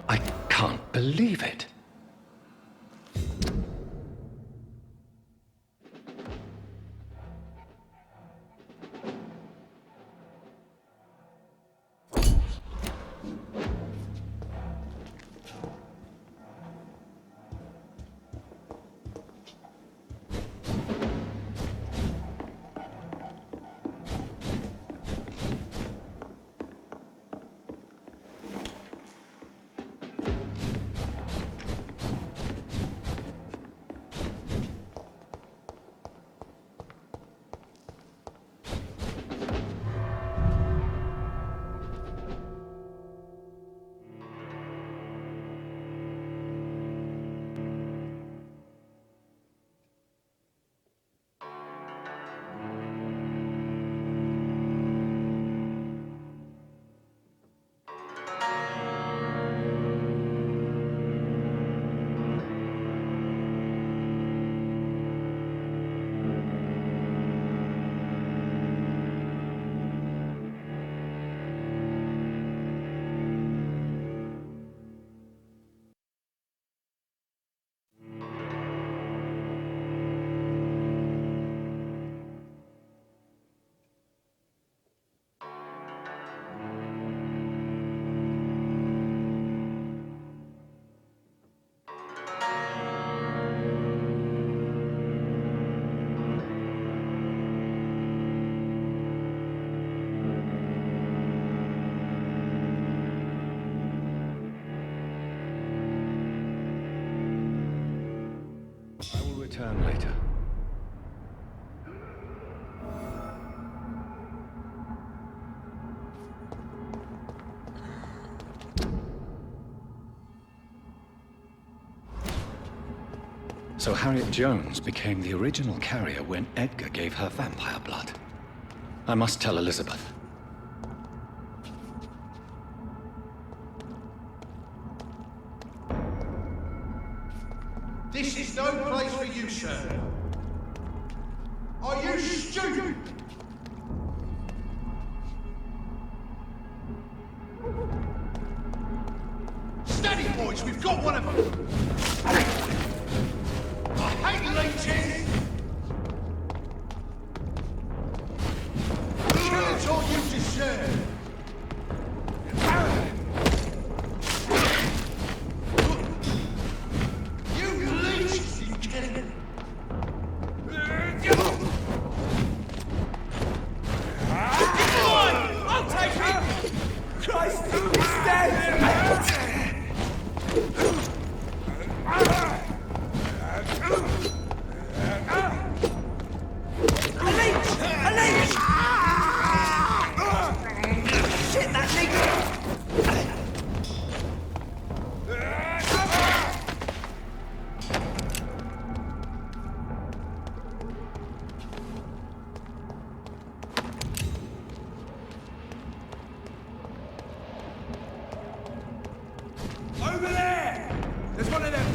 I can't believe it. return later. So Harriet Jones became the original carrier when Edgar gave her vampire blood. I must tell Elizabeth. This is no place for you, sir. Are you stupid? Steady, boys, we've got one of them. I hate leeches. Kill all you deserve. Over there! There's one of them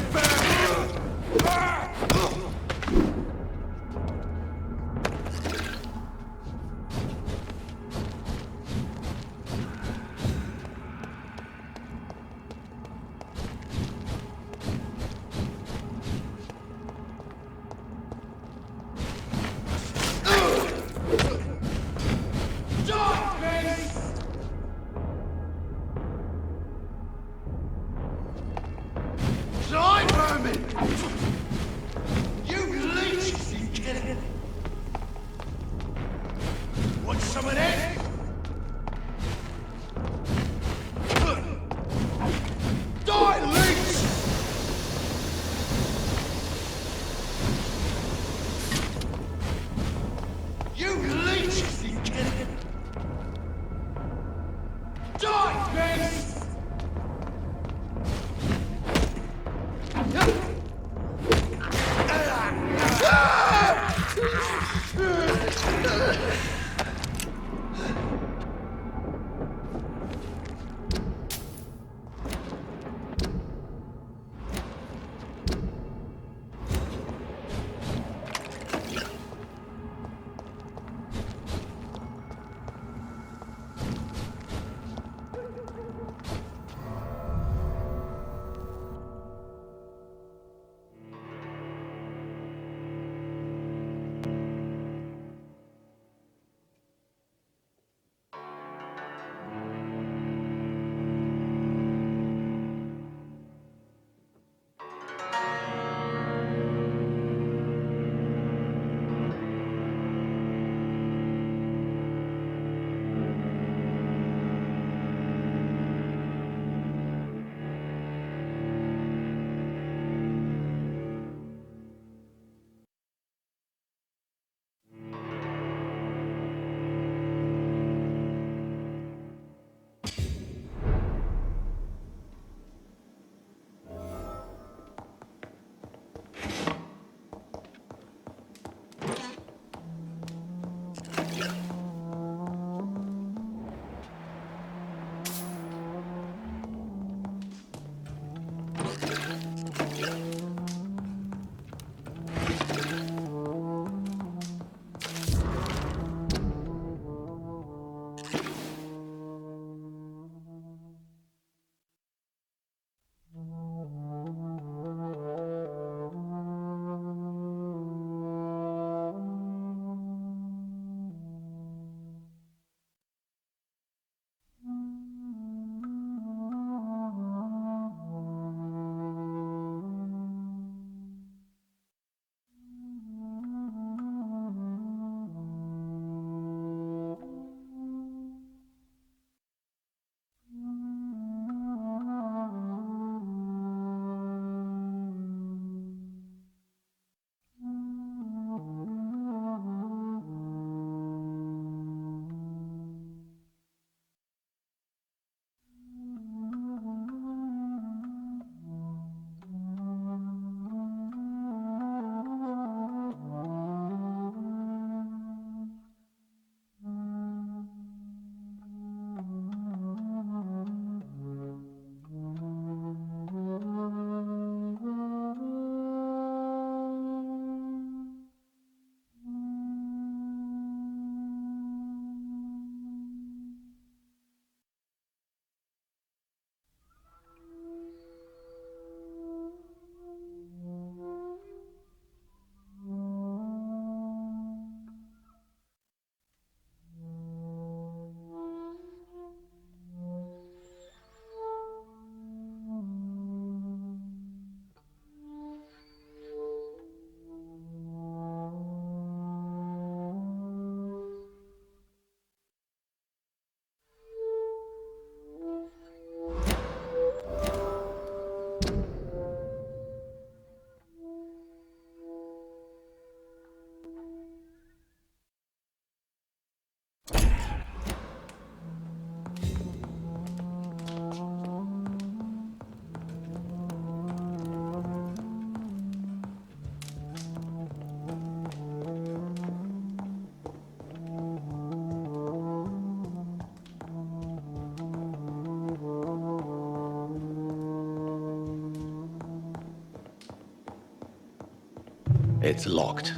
It's locked.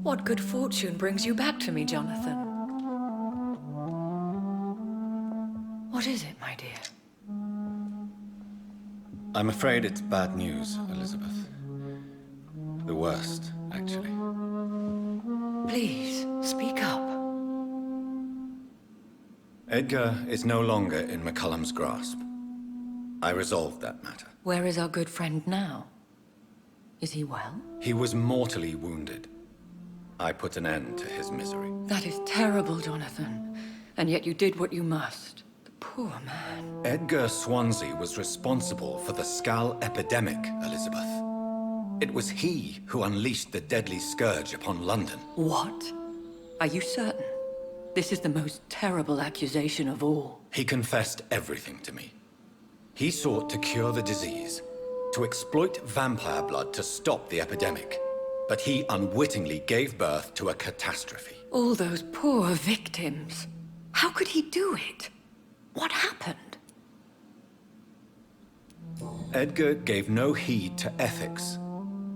What good fortune brings you back to me, Jonathan? What is it, my dear? I'm afraid it's bad news, Elizabeth. The worst, actually. Please, speak up. Edgar is no longer in McCullum's grasp. I resolved that matter. Where is our good friend now? Is he well? He was mortally wounded. I put an end to his misery. That is terrible, Jonathan. And yet you did what you must. The poor man. Edgar Swansea was responsible for the Skull epidemic, Elizabeth. It was he who unleashed the deadly scourge upon London. What? Are you certain? This is the most terrible accusation of all. He confessed everything to me. He sought to cure the disease, to exploit vampire blood to stop the epidemic. But he unwittingly gave birth to a catastrophe. All those poor victims. How could he do it? What happened? Edgar gave no heed to ethics.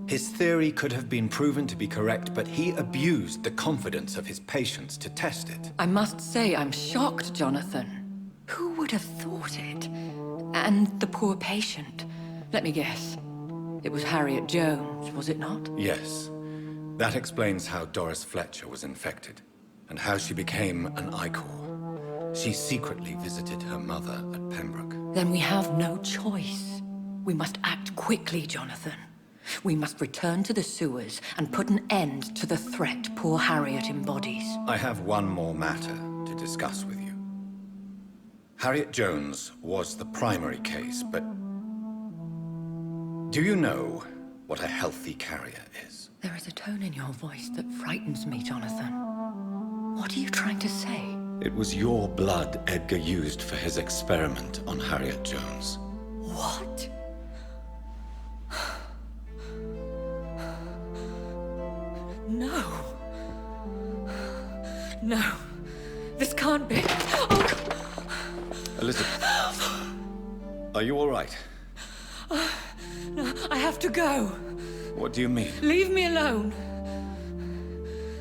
His theory could have been proven to be correct, but he abused the confidence of his patients to test it. I must say I'm shocked, Jonathan. Who would have thought it? And the poor patient. Let me guess. It was Harriet Jones, was it not? Yes. That explains how Doris Fletcher was infected, and how she became an Icor. She secretly visited her mother at Pembroke. Then we have no choice. We must act quickly, Jonathan. We must return to the sewers and put an end to the threat poor Harriet embodies. I have one more matter to discuss with you. Harriet Jones was the primary case, but do you know what a healthy carrier is? There is a tone in your voice that frightens me, Jonathan. What are you trying to say? It was your blood Edgar used for his experiment on Harriet Jones. What? No. No. This can't be. Oh. Elizabeth, are you all right? No, I have to go. What do you mean? Leave me alone.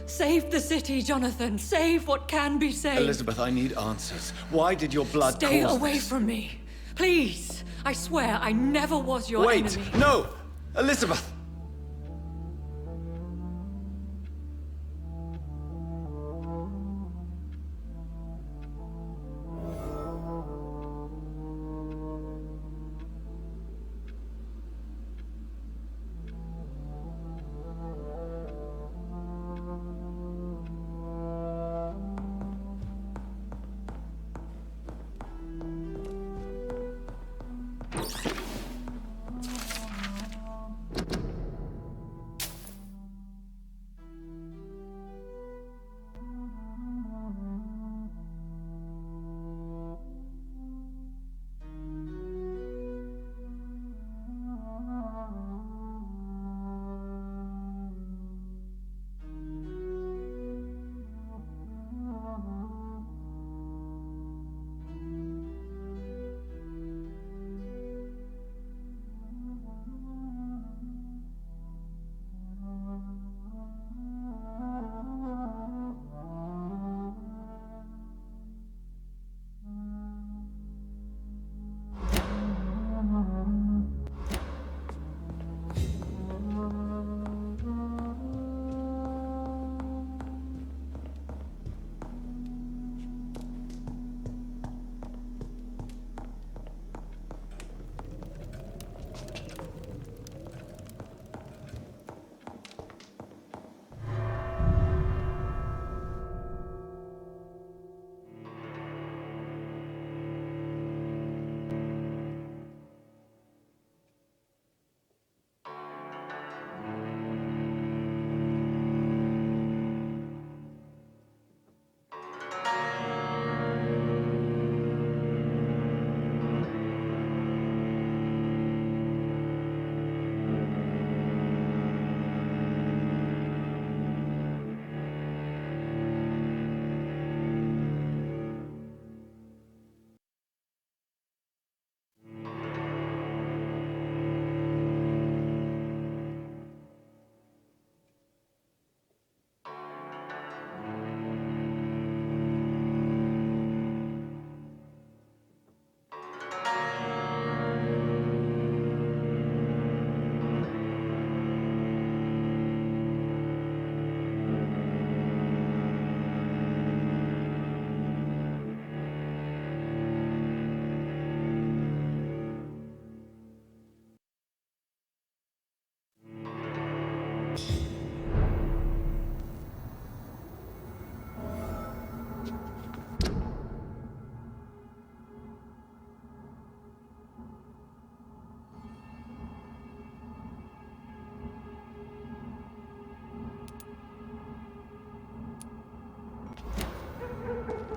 Save the city, Jonathan. Save what can be saved. Elizabeth, I need answers. Why did your blood Stay cause away this? from me. Please. I swear I never was your Wait! enemy. No! Elizabeth!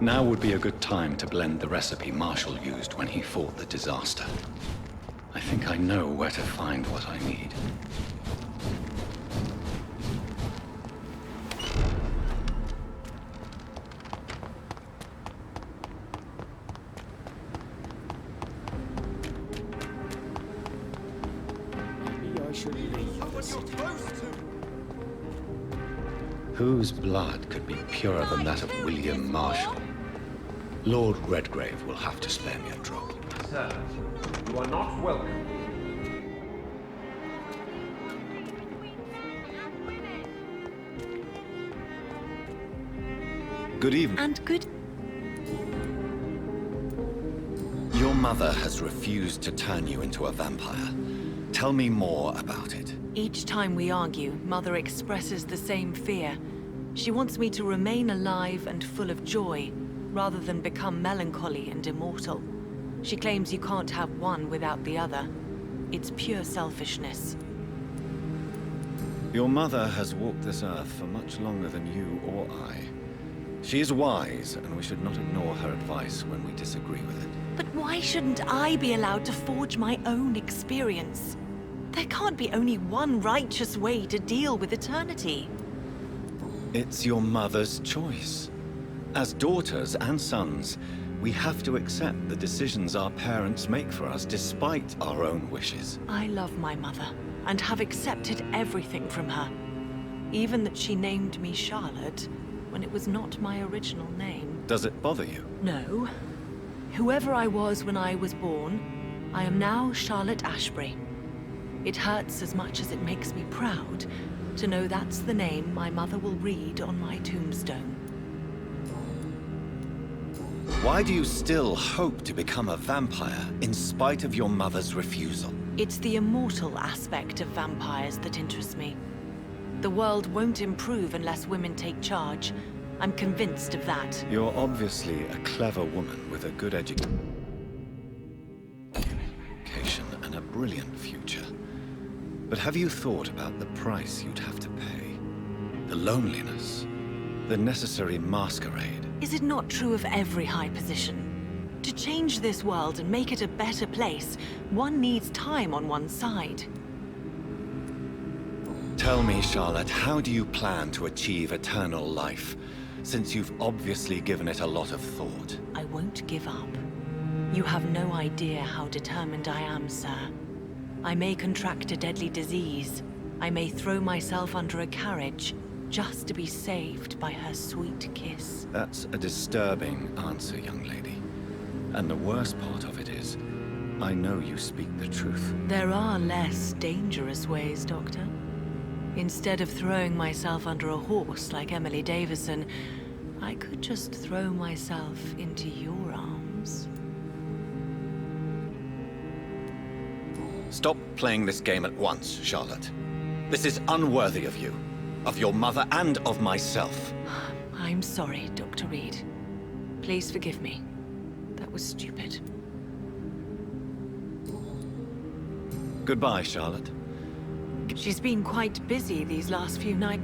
Now would be a good time to blend the recipe Marshall used when he fought the disaster. I think I know where to find what I need. Maybe I should leave the city. Whose blood could be purer than that of William Marshall? Lord Redgrave will have to spare me a drop. Sir, you are not welcome. Good evening. And good... Your mother has refused to turn you into a vampire. Tell me more about it. Each time we argue, Mother expresses the same fear. She wants me to remain alive and full of joy, rather than become melancholy and immortal. She claims you can't have one without the other. It's pure selfishness. Your mother has walked this earth for much longer than you or I. She is wise, and we should not ignore her advice when we disagree with it. But why shouldn't I be allowed to forge my own experience? There can't be only one righteous way to deal with eternity. It's your mother's choice. As daughters and sons, we have to accept the decisions our parents make for us despite our own wishes. I love my mother, and have accepted everything from her. Even that she named me Charlotte, when it was not my original name. Does it bother you? No. Whoever I was when I was born, I am now Charlotte Ashbury. It hurts as much as it makes me proud to know that's the name my mother will read on my tombstone. Why do you still hope to become a vampire in spite of your mother's refusal? It's the immortal aspect of vampires that interests me. The world won't improve unless women take charge. I'm convinced of that. You're obviously a clever woman with a good education and a brilliant future. But have you thought about the price you'd have to pay? The loneliness, the necessary masquerade. Is it not true of every high position? To change this world and make it a better place, one needs time on one's side. Tell me, Charlotte, how do you plan to achieve eternal life, since you've obviously given it a lot of thought? I won't give up. You have no idea how determined I am, sir. I may contract a deadly disease. I may throw myself under a carriage, just to be saved by her sweet kiss. That's a disturbing answer, young lady. And the worst part of it is, I know you speak the truth. There are less dangerous ways, Doctor. Instead of throwing myself under a horse like Emily Davison, I could just throw myself into your arms. Stop playing this game at once, Charlotte. This is unworthy of you, of your mother, and of myself. I'm sorry, Dr. Reed. Please forgive me. That was stupid. Goodbye, Charlotte. She's been quite busy these last few nights.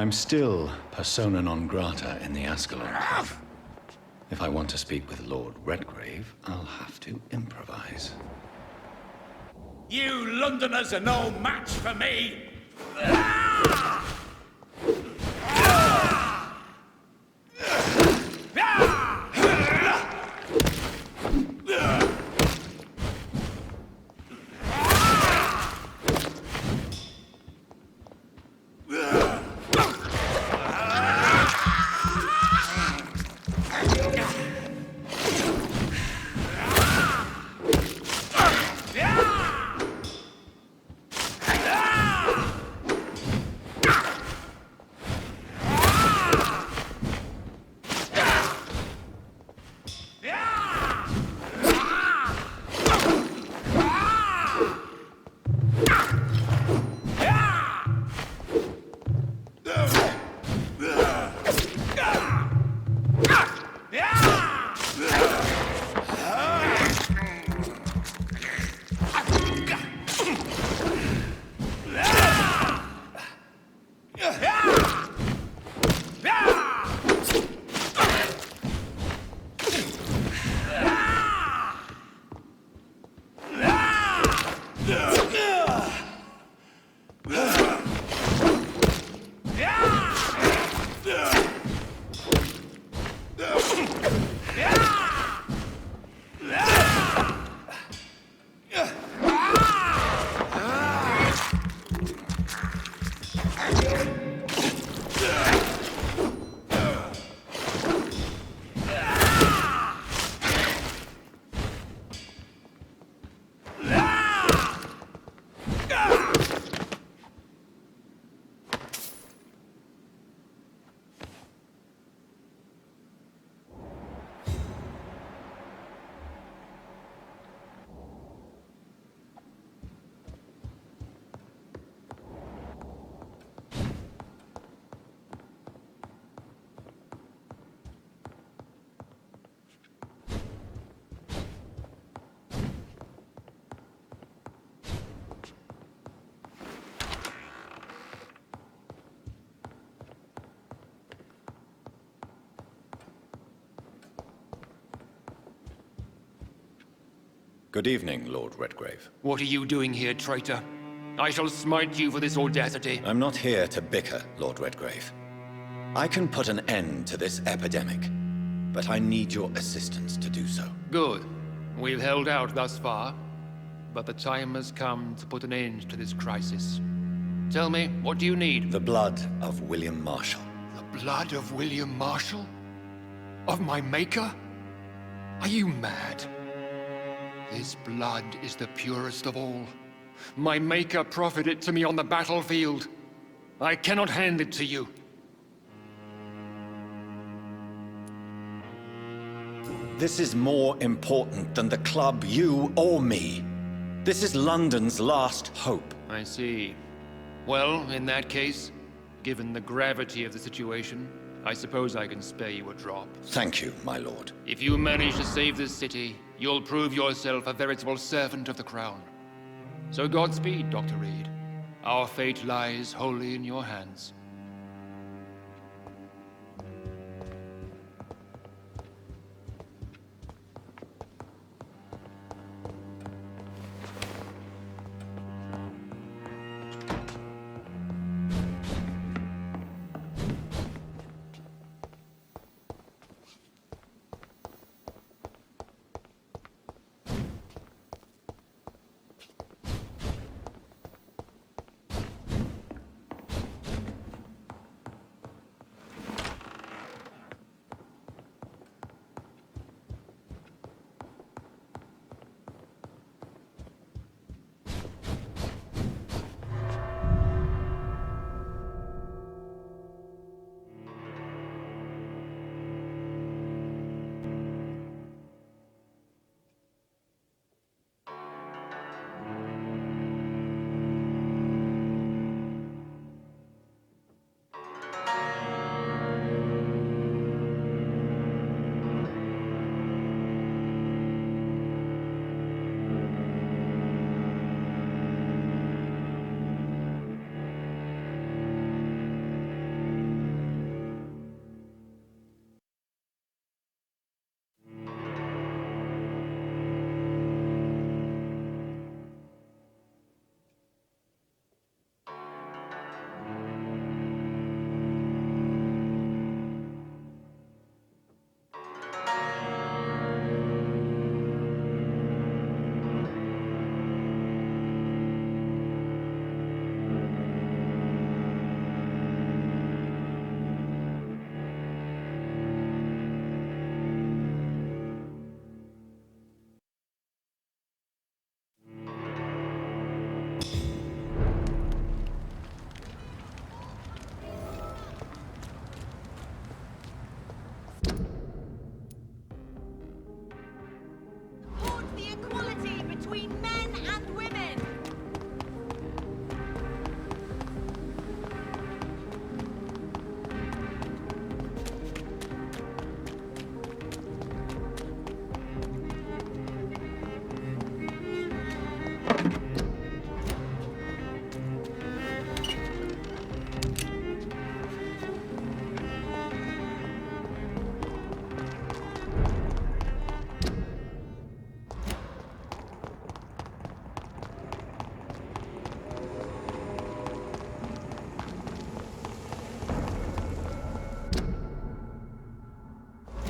I'm still persona non grata in the Ascalon Club. If I want to speak with Lord Redgrave, I'll have to improvise. You Londoners are no match for me! Good evening, Lord Redgrave. What are you doing here, traitor? I shall smite you for this audacity. I'm not here to bicker, Lord Redgrave. I can put an end to this epidemic, but I need your assistance to do so. Good. We've held out thus far, but the time has come to put an end to this crisis. Tell me, what do you need? The blood of William Marshall. The blood of William Marshall? Of my maker? Are you mad? This blood is the purest of all. My maker proffered it to me on the battlefield. I cannot hand it to you. This is more important than the club, you, or me. This is London's last hope. I see. Well, in that case, given the gravity of the situation, I suppose I can spare you a drop. Thank you, my lord. If you manage to save this city, you'll prove yourself a veritable servant of the crown. So Godspeed, Dr. Reed. Our fate lies wholly in your hands.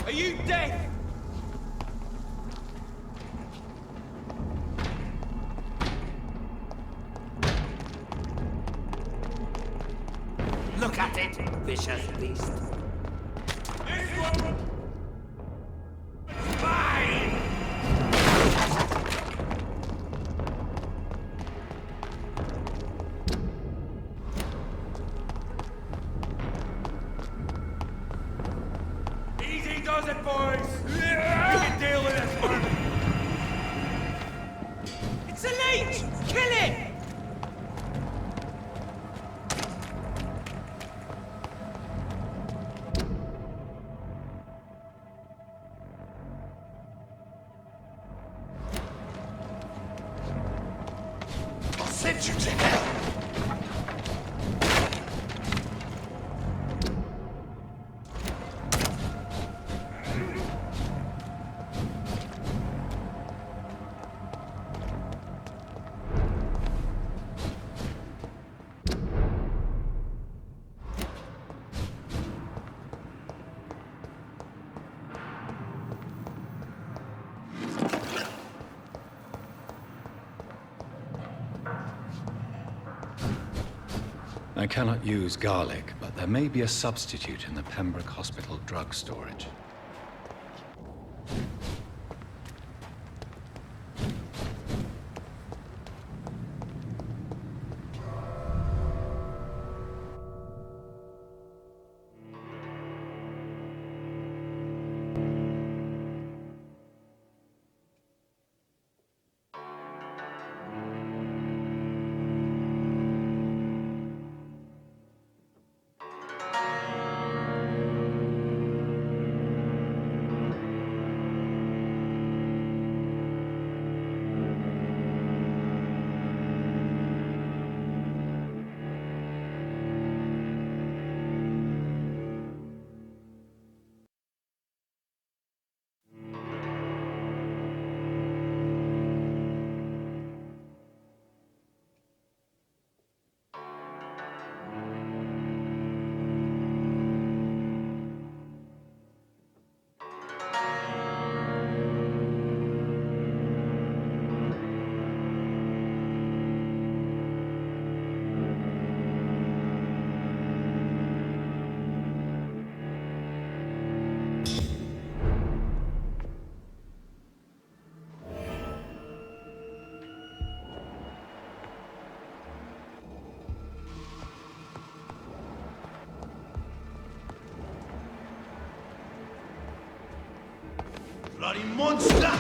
Are you deaf? Look at it, vicious beast. This one! Mine! Easy does it, boys! You can deal with this one! It's a leech! Kill it! I'll send you to hell! I cannot use garlic, but there may be a substitute in the Pembroke Hospital drug storage. Bloody monster!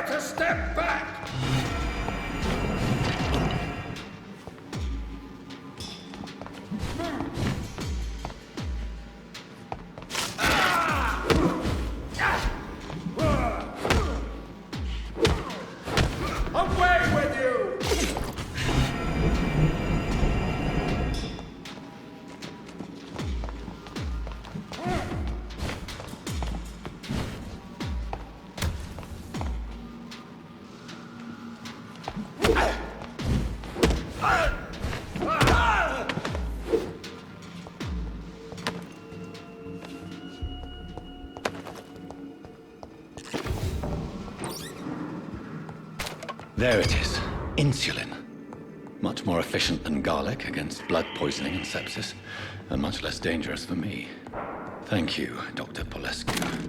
dare to step back! Away with you! There it is. Insulin. Much more efficient than garlic against blood poisoning and sepsis, and much less dangerous for me. Thank you, Dr. Polescu.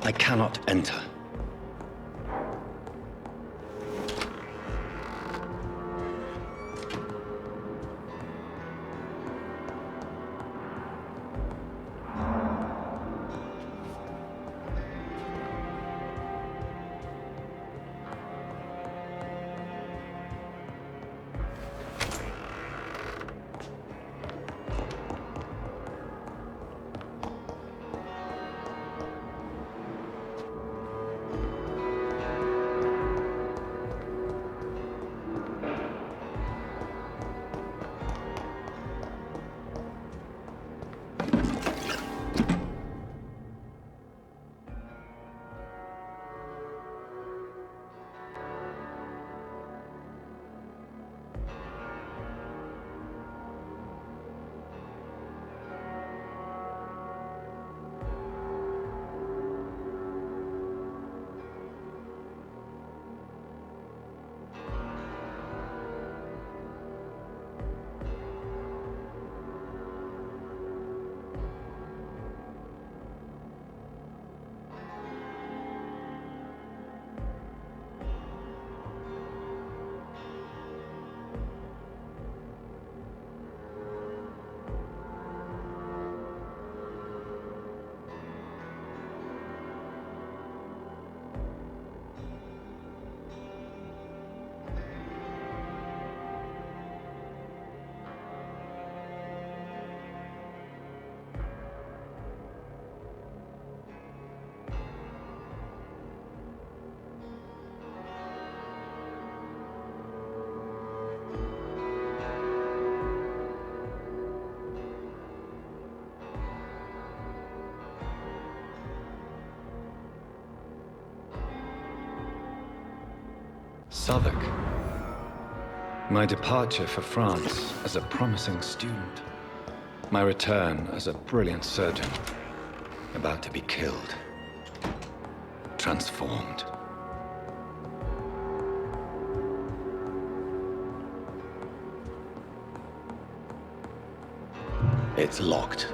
I cannot enter. Southwark. My departure for France as a promising student. My return as a brilliant surgeon. About to be killed. Transformed. It's locked.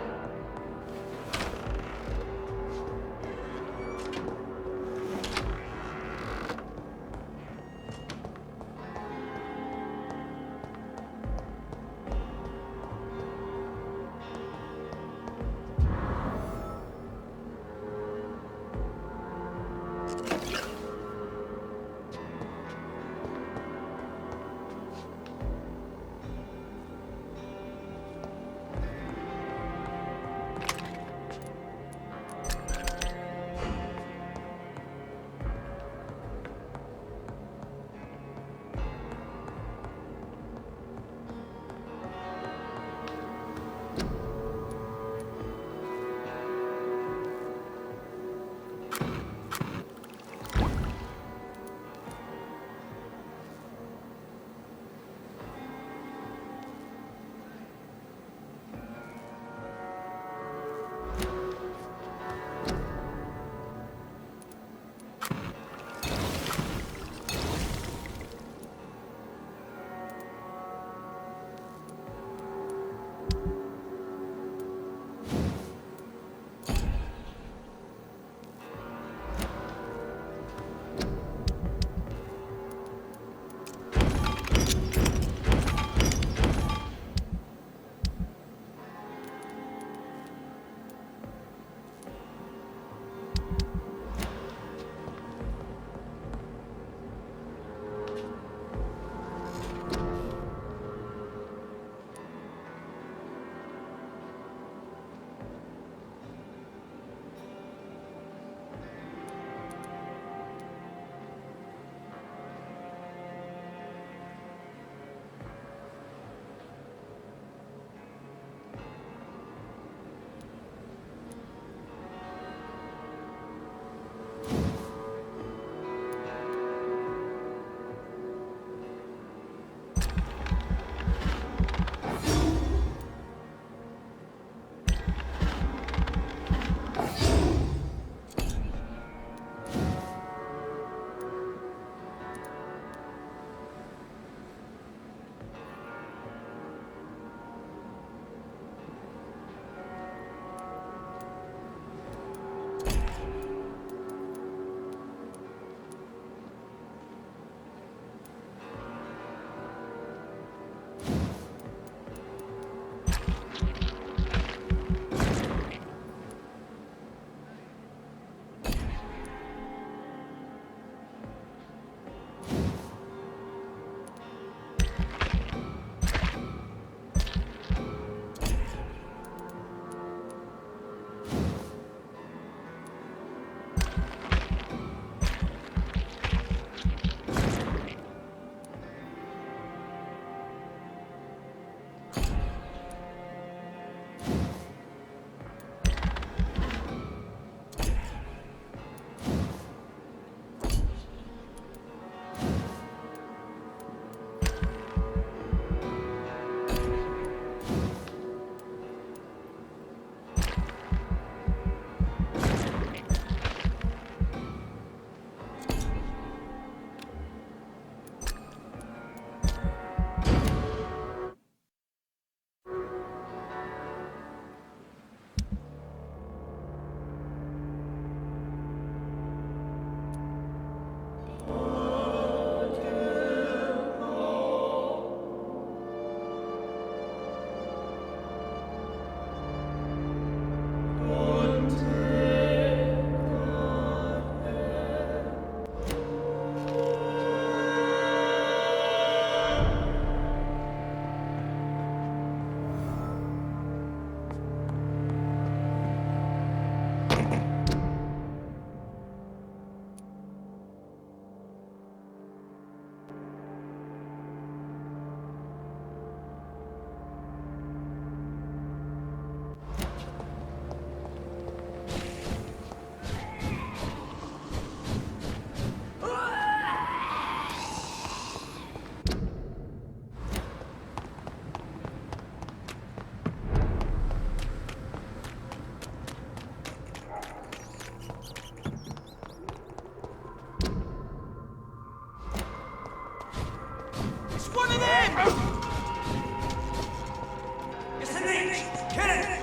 It's one of them! It's an inch! Kill it!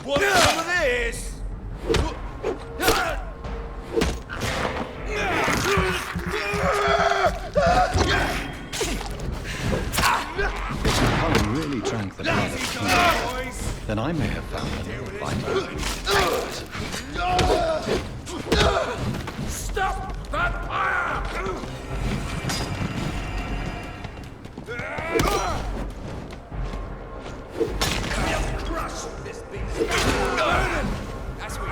Want some of this? Colin really drank the blood of kings. Then I may have found a little vital. Stop that fire! We'll crush this beast. That's what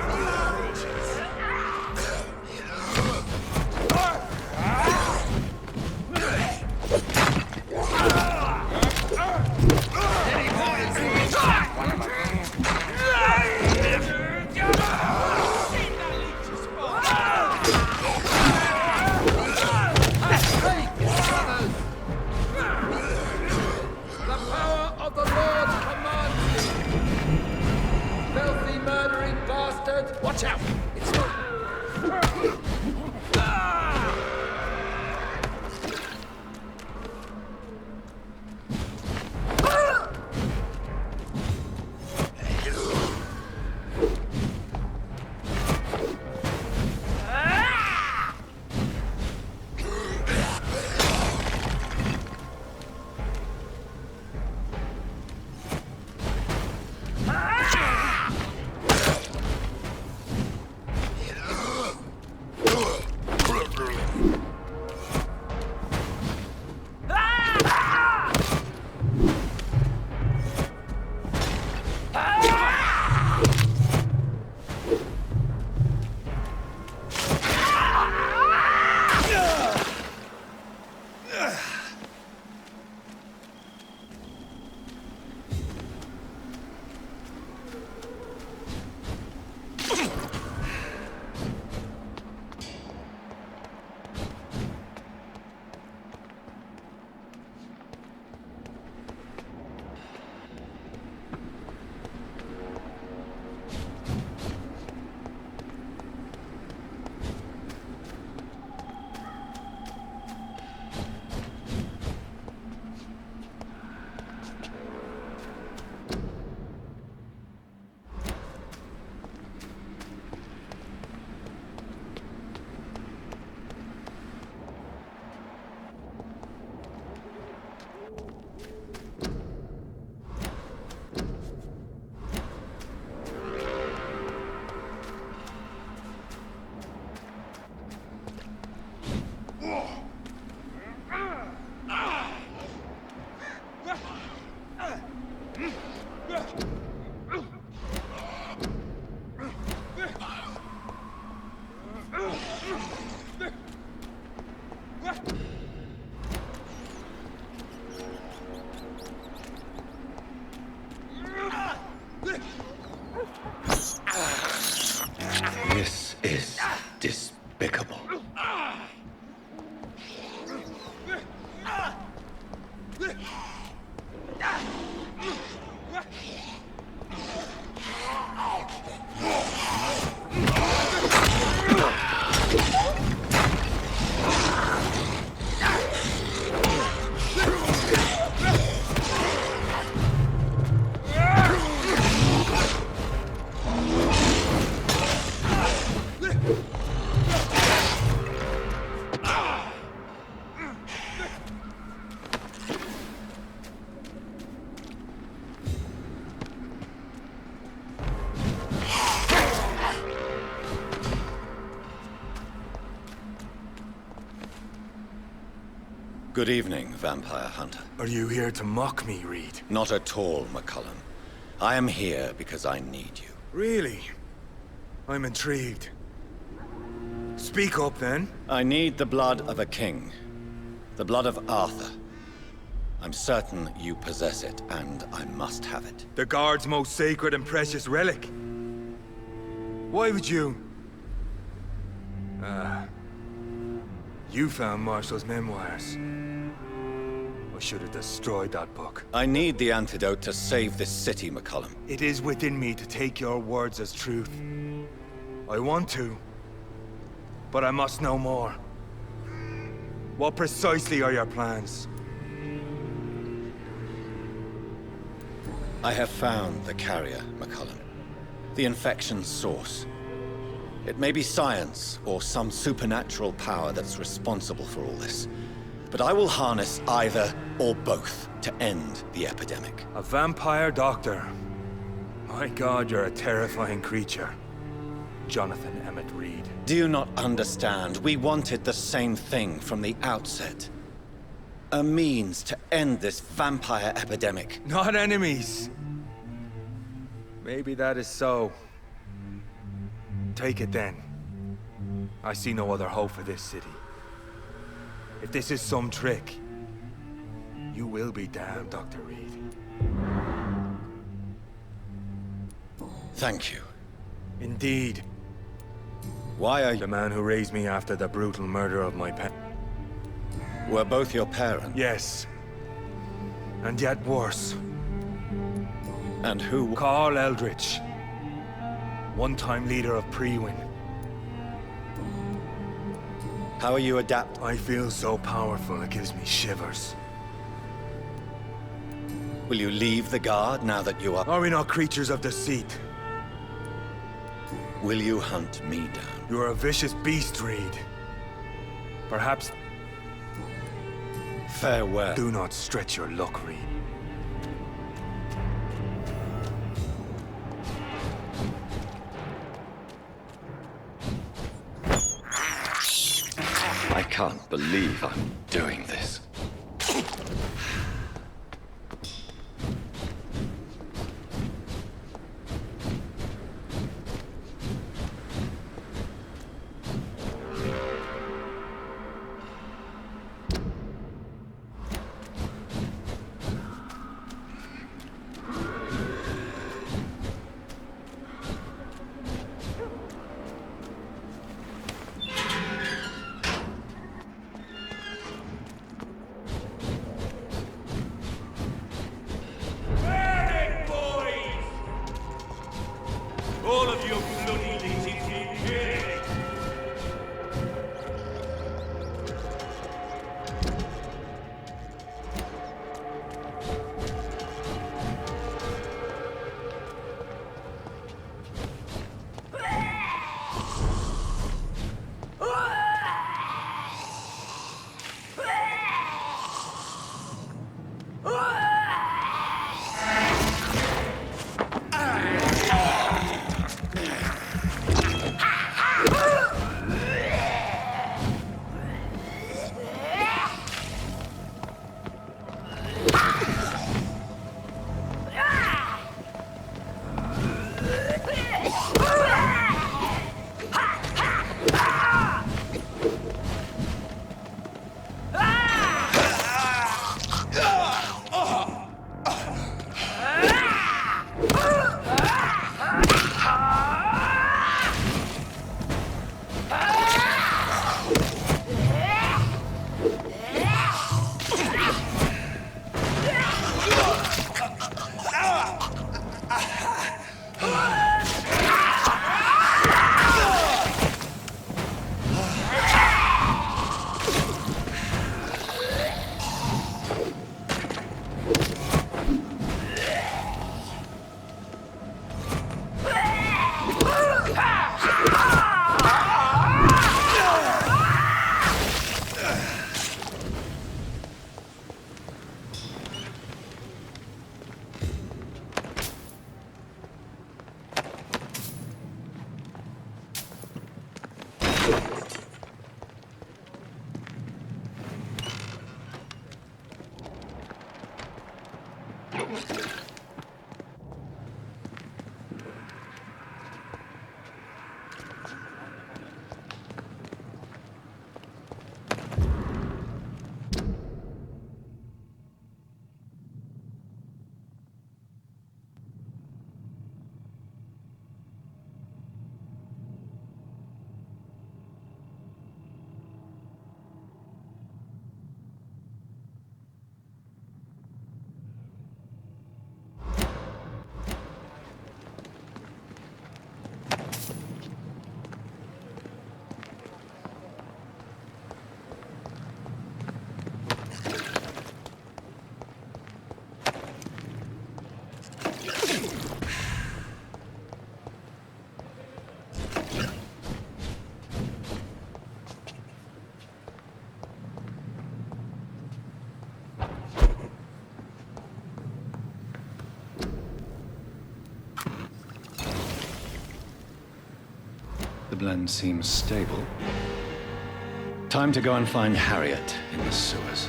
watch out! It's is despicable. Good evening, Vampire Hunter. Are you here to mock me, Reed? Not at all, McCullum. I am here because I need you. Really? I'm intrigued. Speak up, then. I need the blood of a king. The blood of Arthur. I'm certain you possess it, and I must have it. The Guard's most sacred and precious relic. Why would you... You found Marshall's memoirs. I should have destroyed that book. I need the antidote to save this city, McCullum. It is within me to take your words as truth. I want to, but I must know more. What precisely are your plans? I have found the carrier, McCullum. The infection's source. It may be science, or some supernatural power that's responsible for all this. But I will harness either or both to end the epidemic. A vampire doctor. My God, you're a terrifying creature. Jonathan Emmett Reed. Do you not understand? We wanted the same thing from the outset. A means to end this vampire epidemic. Not enemies. Maybe that is so. Take it then. I see no other hope for this city. If this is some trick, you will be damned, Dr. Reed. Thank you. Indeed. Why are you... The man who raised me after the brutal murder of my parents. Were both your parents? Yes. And yet worse. And who... Carl Eldritch. One-time leader of Prewin. How are you adapt? I feel so powerful, it gives me shivers. Will you leave the Guard now that you are... Are we not creatures of deceit? Will you hunt me down? You are a vicious beast, Reed. Perhaps... Farewell. Do not stretch your luck, Reed. I can't believe I'm doing this. The blend seems stable. Time to go and find Harriet in the sewers.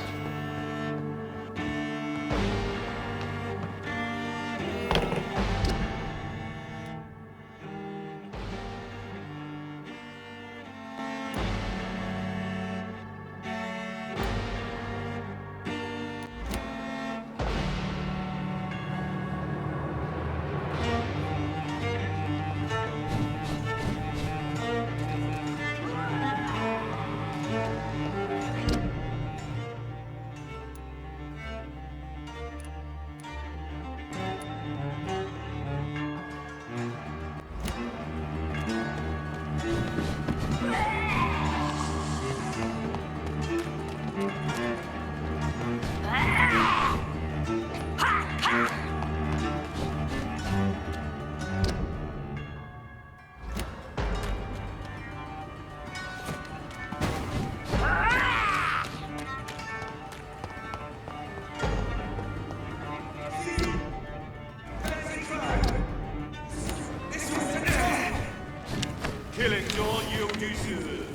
Killing all you deserve.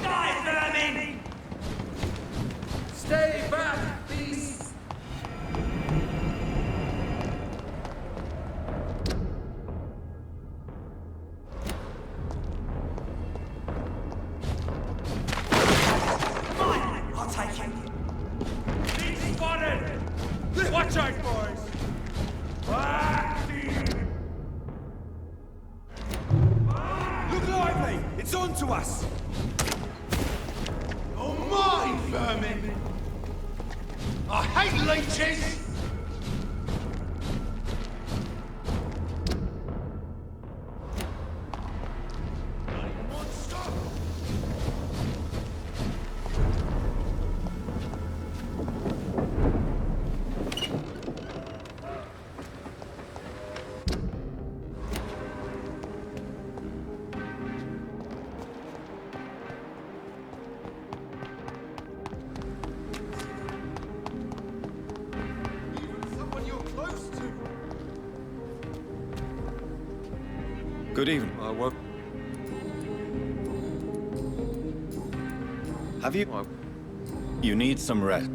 Die, vermin! Stay back, beast! Fine, I'll take him. He's spotted! Watch out, boys! Look lively! It's on to us! Oh, my vermin! I hate leeches! Good evening. Have you? You need some rest.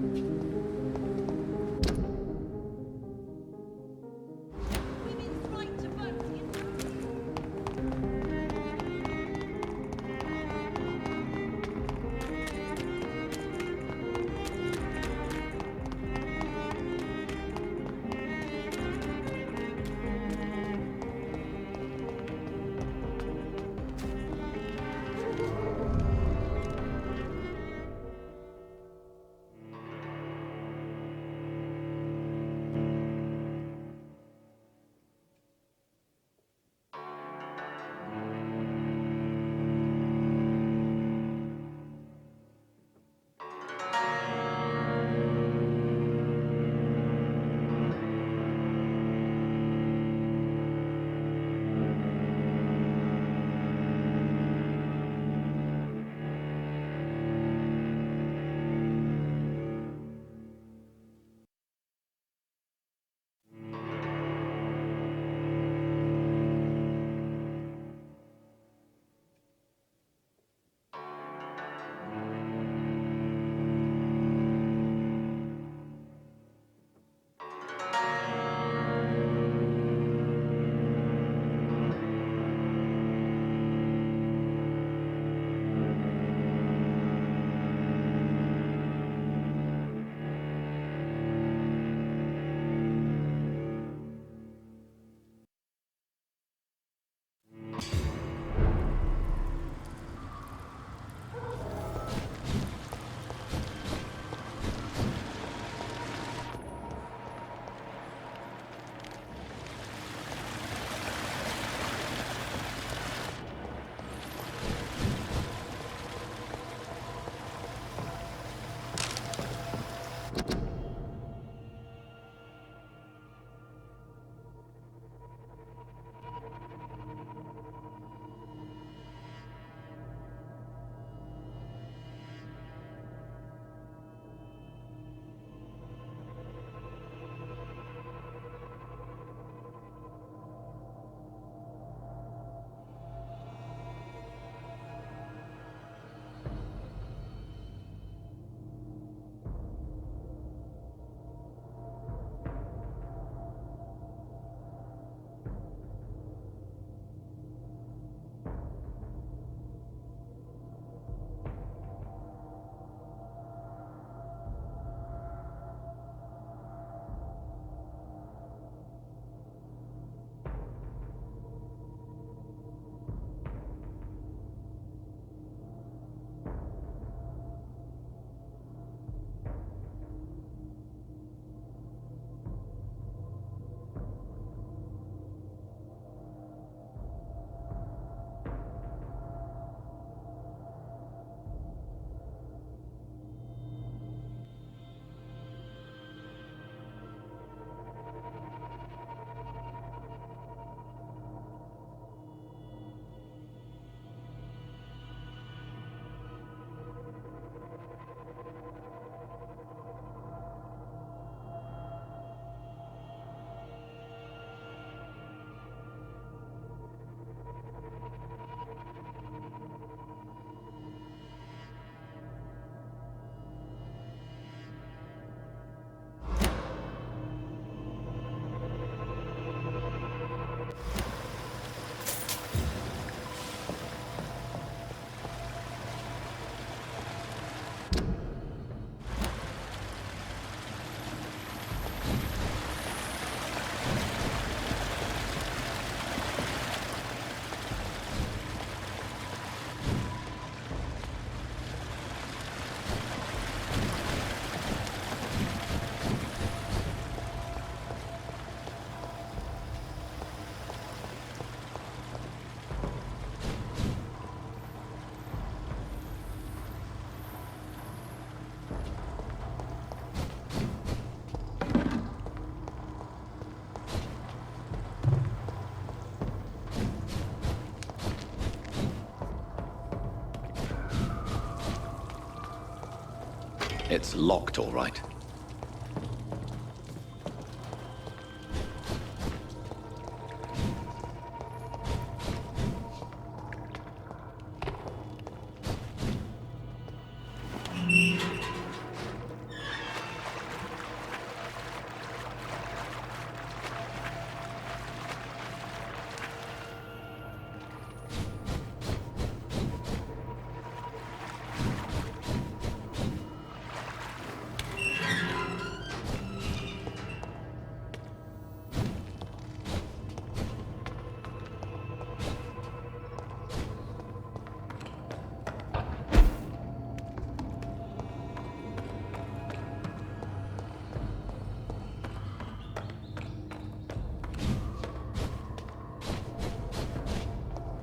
It's locked, all right.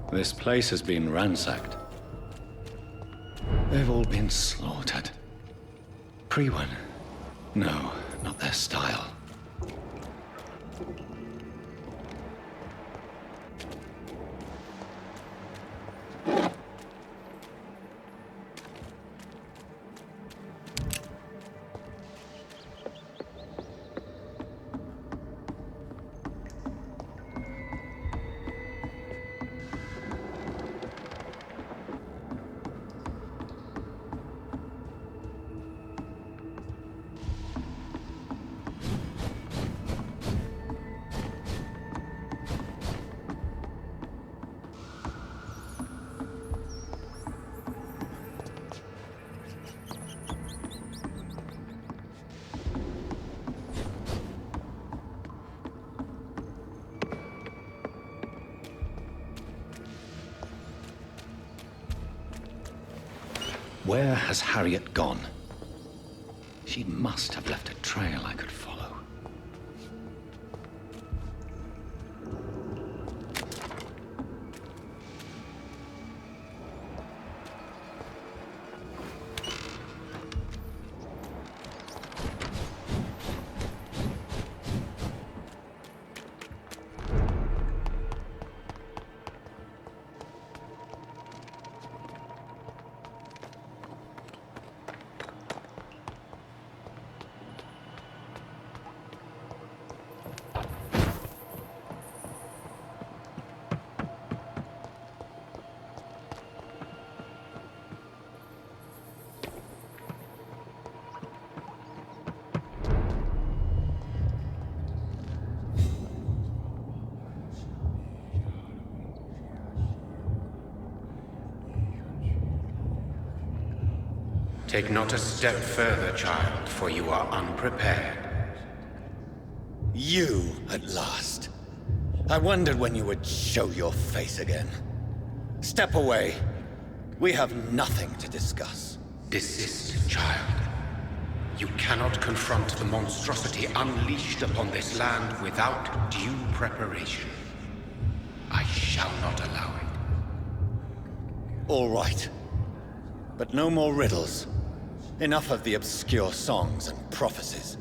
This place has been ransacked. They've all been slaughtered. Pre-one? No, not their style. Where has Harriet gone? She must have left a trail I could follow. Take not a step further, child, for you are unprepared. You, at last. I wondered when you would show your face again. Step away. We have nothing to discuss. Desist, child. You cannot confront the monstrosity unleashed upon this land without due preparation. I shall not allow it. All right. But no more riddles. Enough of the obscure songs and prophecies.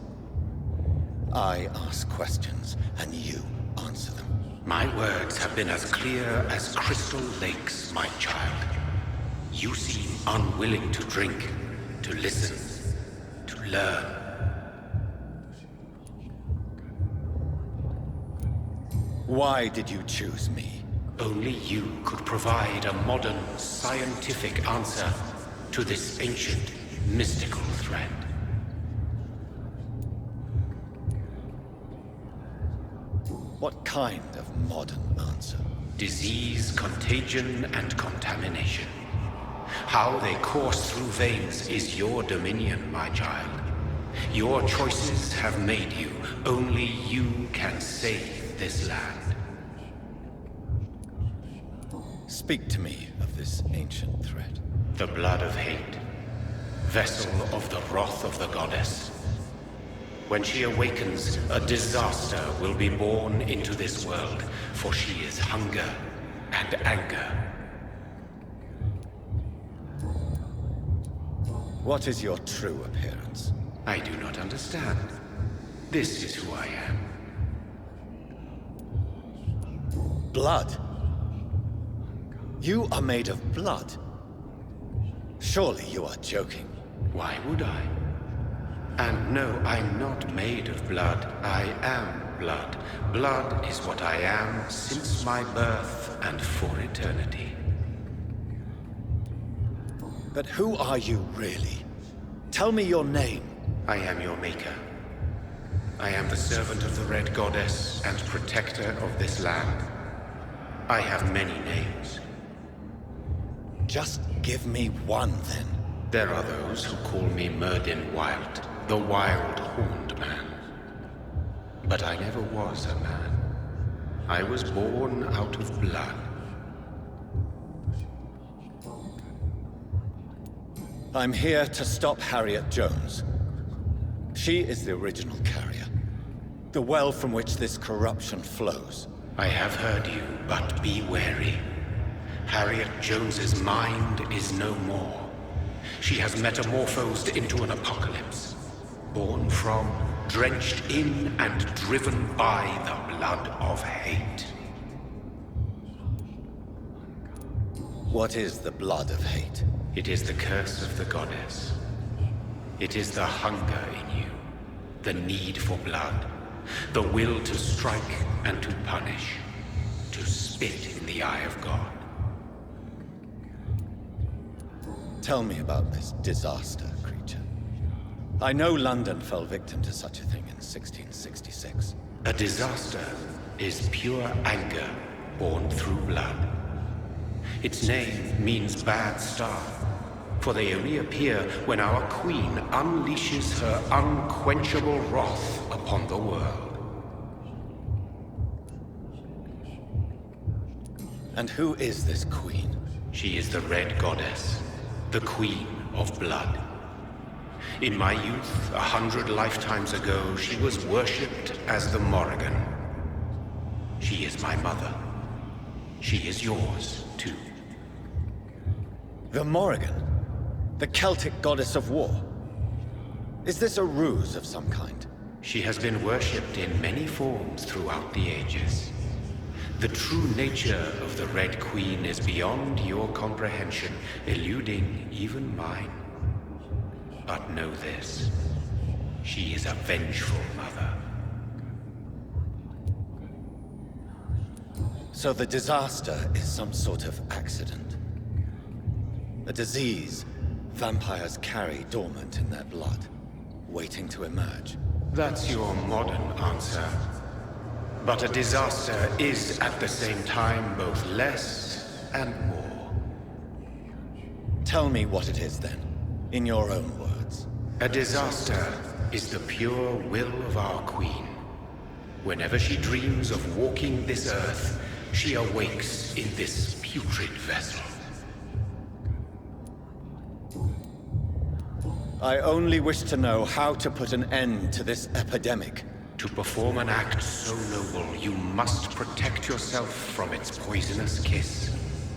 I ask questions, and you answer them. My words have been as clear as crystal lakes, my child. You seem unwilling to drink, to listen, to learn. Why did you choose me? Only you could provide a modern, scientific answer to this ancient, mystical threat. What kind of modern answer? Disease, contagion, and contamination. How they course through veins is your dominion, my child. Your choices have made you. Only you can save this land. Speak to me of this ancient threat. The blood of hate. Vessel of the wrath of the goddess. When she awakens, a disaster will be born into this world, for she is hunger and anger. What is your true appearance? I do not understand. This is who I am. Blood? You are made of blood? Surely you are joking. Why would I? And no, I'm not made of blood. I am blood. Blood is what I am since my birth and for eternity. But who are you, really? Tell me your name. I am your maker. I am the servant of the Red Goddess and protector of this land. I have many names. Just give me one, then. There are those who call me Myrddin Wild, the Wild Horned Man. But I never was a man. I was born out of blood. I'm here to stop Harriet Jones. She is the original carrier. The well from which this corruption flows. I have heard you, but be wary. Harriet Jones's mind is no more. She has metamorphosed into an apocalypse. Born from, drenched in, and driven by the blood of hate. What is the blood of hate? It is the curse of the goddess. It is the hunger in you, the need for blood, the will to strike and to punish, to spit in the eye of God. Tell me about this disaster, creature. I know London fell victim to such a thing in 1666. A disaster is pure anger born through blood. Its name means bad star, for they only appear when our queen unleashes her unquenchable wrath upon the world. And who is this queen? She is the Red Goddess, the Queen of Blood. In my youth, 100 lifetimes ago, she was worshipped as the Morrigan. She is my mother. She is yours, too. The Morrigan? The Celtic goddess of war? Is this a ruse of some kind? She has been worshipped in many forms throughout the ages. The true nature of the Red Queen is beyond your comprehension, eluding even mine. But know this, she is a vengeful mother. So the disaster is some sort of accident. A disease vampires carry dormant in their blood, waiting to emerge. That's your modern answer. But a disaster is at the same time both less and more. Tell me what it is then, in your own words. A disaster is the pure will of our queen. Whenever she dreams of walking this earth, she awakes in this putrid vessel. I only wish to know how to put an end to this epidemic. To perform an act so noble, you must protect yourself from its poisonous kiss,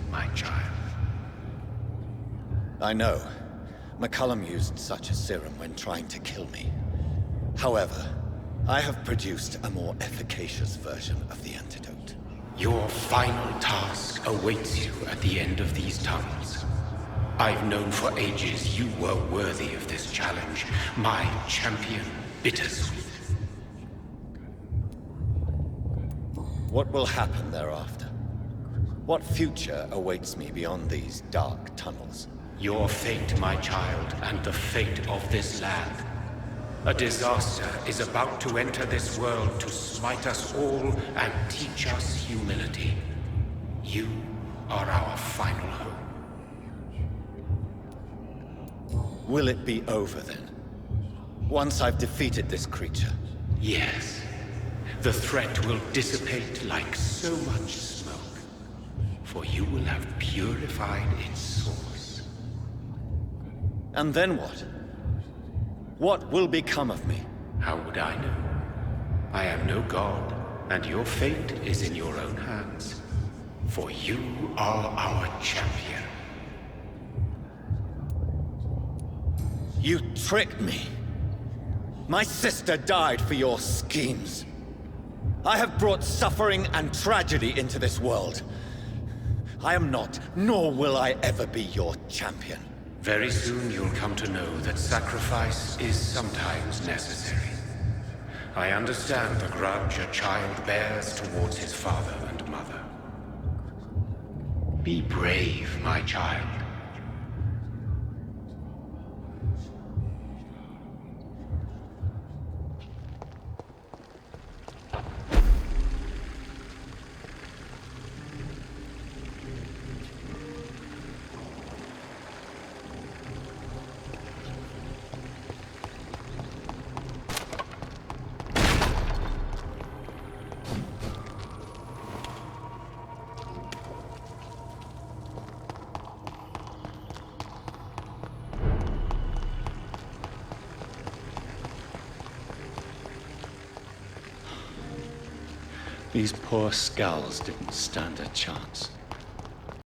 my child. I know. McCullum used such a serum when trying to kill me. However, I have produced a more efficacious version of the antidote. Your final task awaits you at the end of these tunnels. I've known for ages you were worthy of this challenge, my champion, Bittersweet. What will happen thereafter? What future awaits me beyond these dark tunnels? Your fate, my child, and the fate of this land. A disaster is about to enter this world to smite us all and teach us humility. You are our final hope. Will it be over then? Once I've defeated this creature? Yes. The threat will dissipate like so much smoke, for you will have purified its source. And then what? What will become of me? How would I know? I am no god, and your fate is in your own hands. For you are our champion. You tricked me. My sister died for your schemes. I have brought suffering and tragedy into this world. I am not, nor will I ever be your champion. Very soon you'll come to know that sacrifice is sometimes necessary. I understand the grudge a child bears towards his father and mother. Be brave, my child. These poor skulls didn't stand a chance.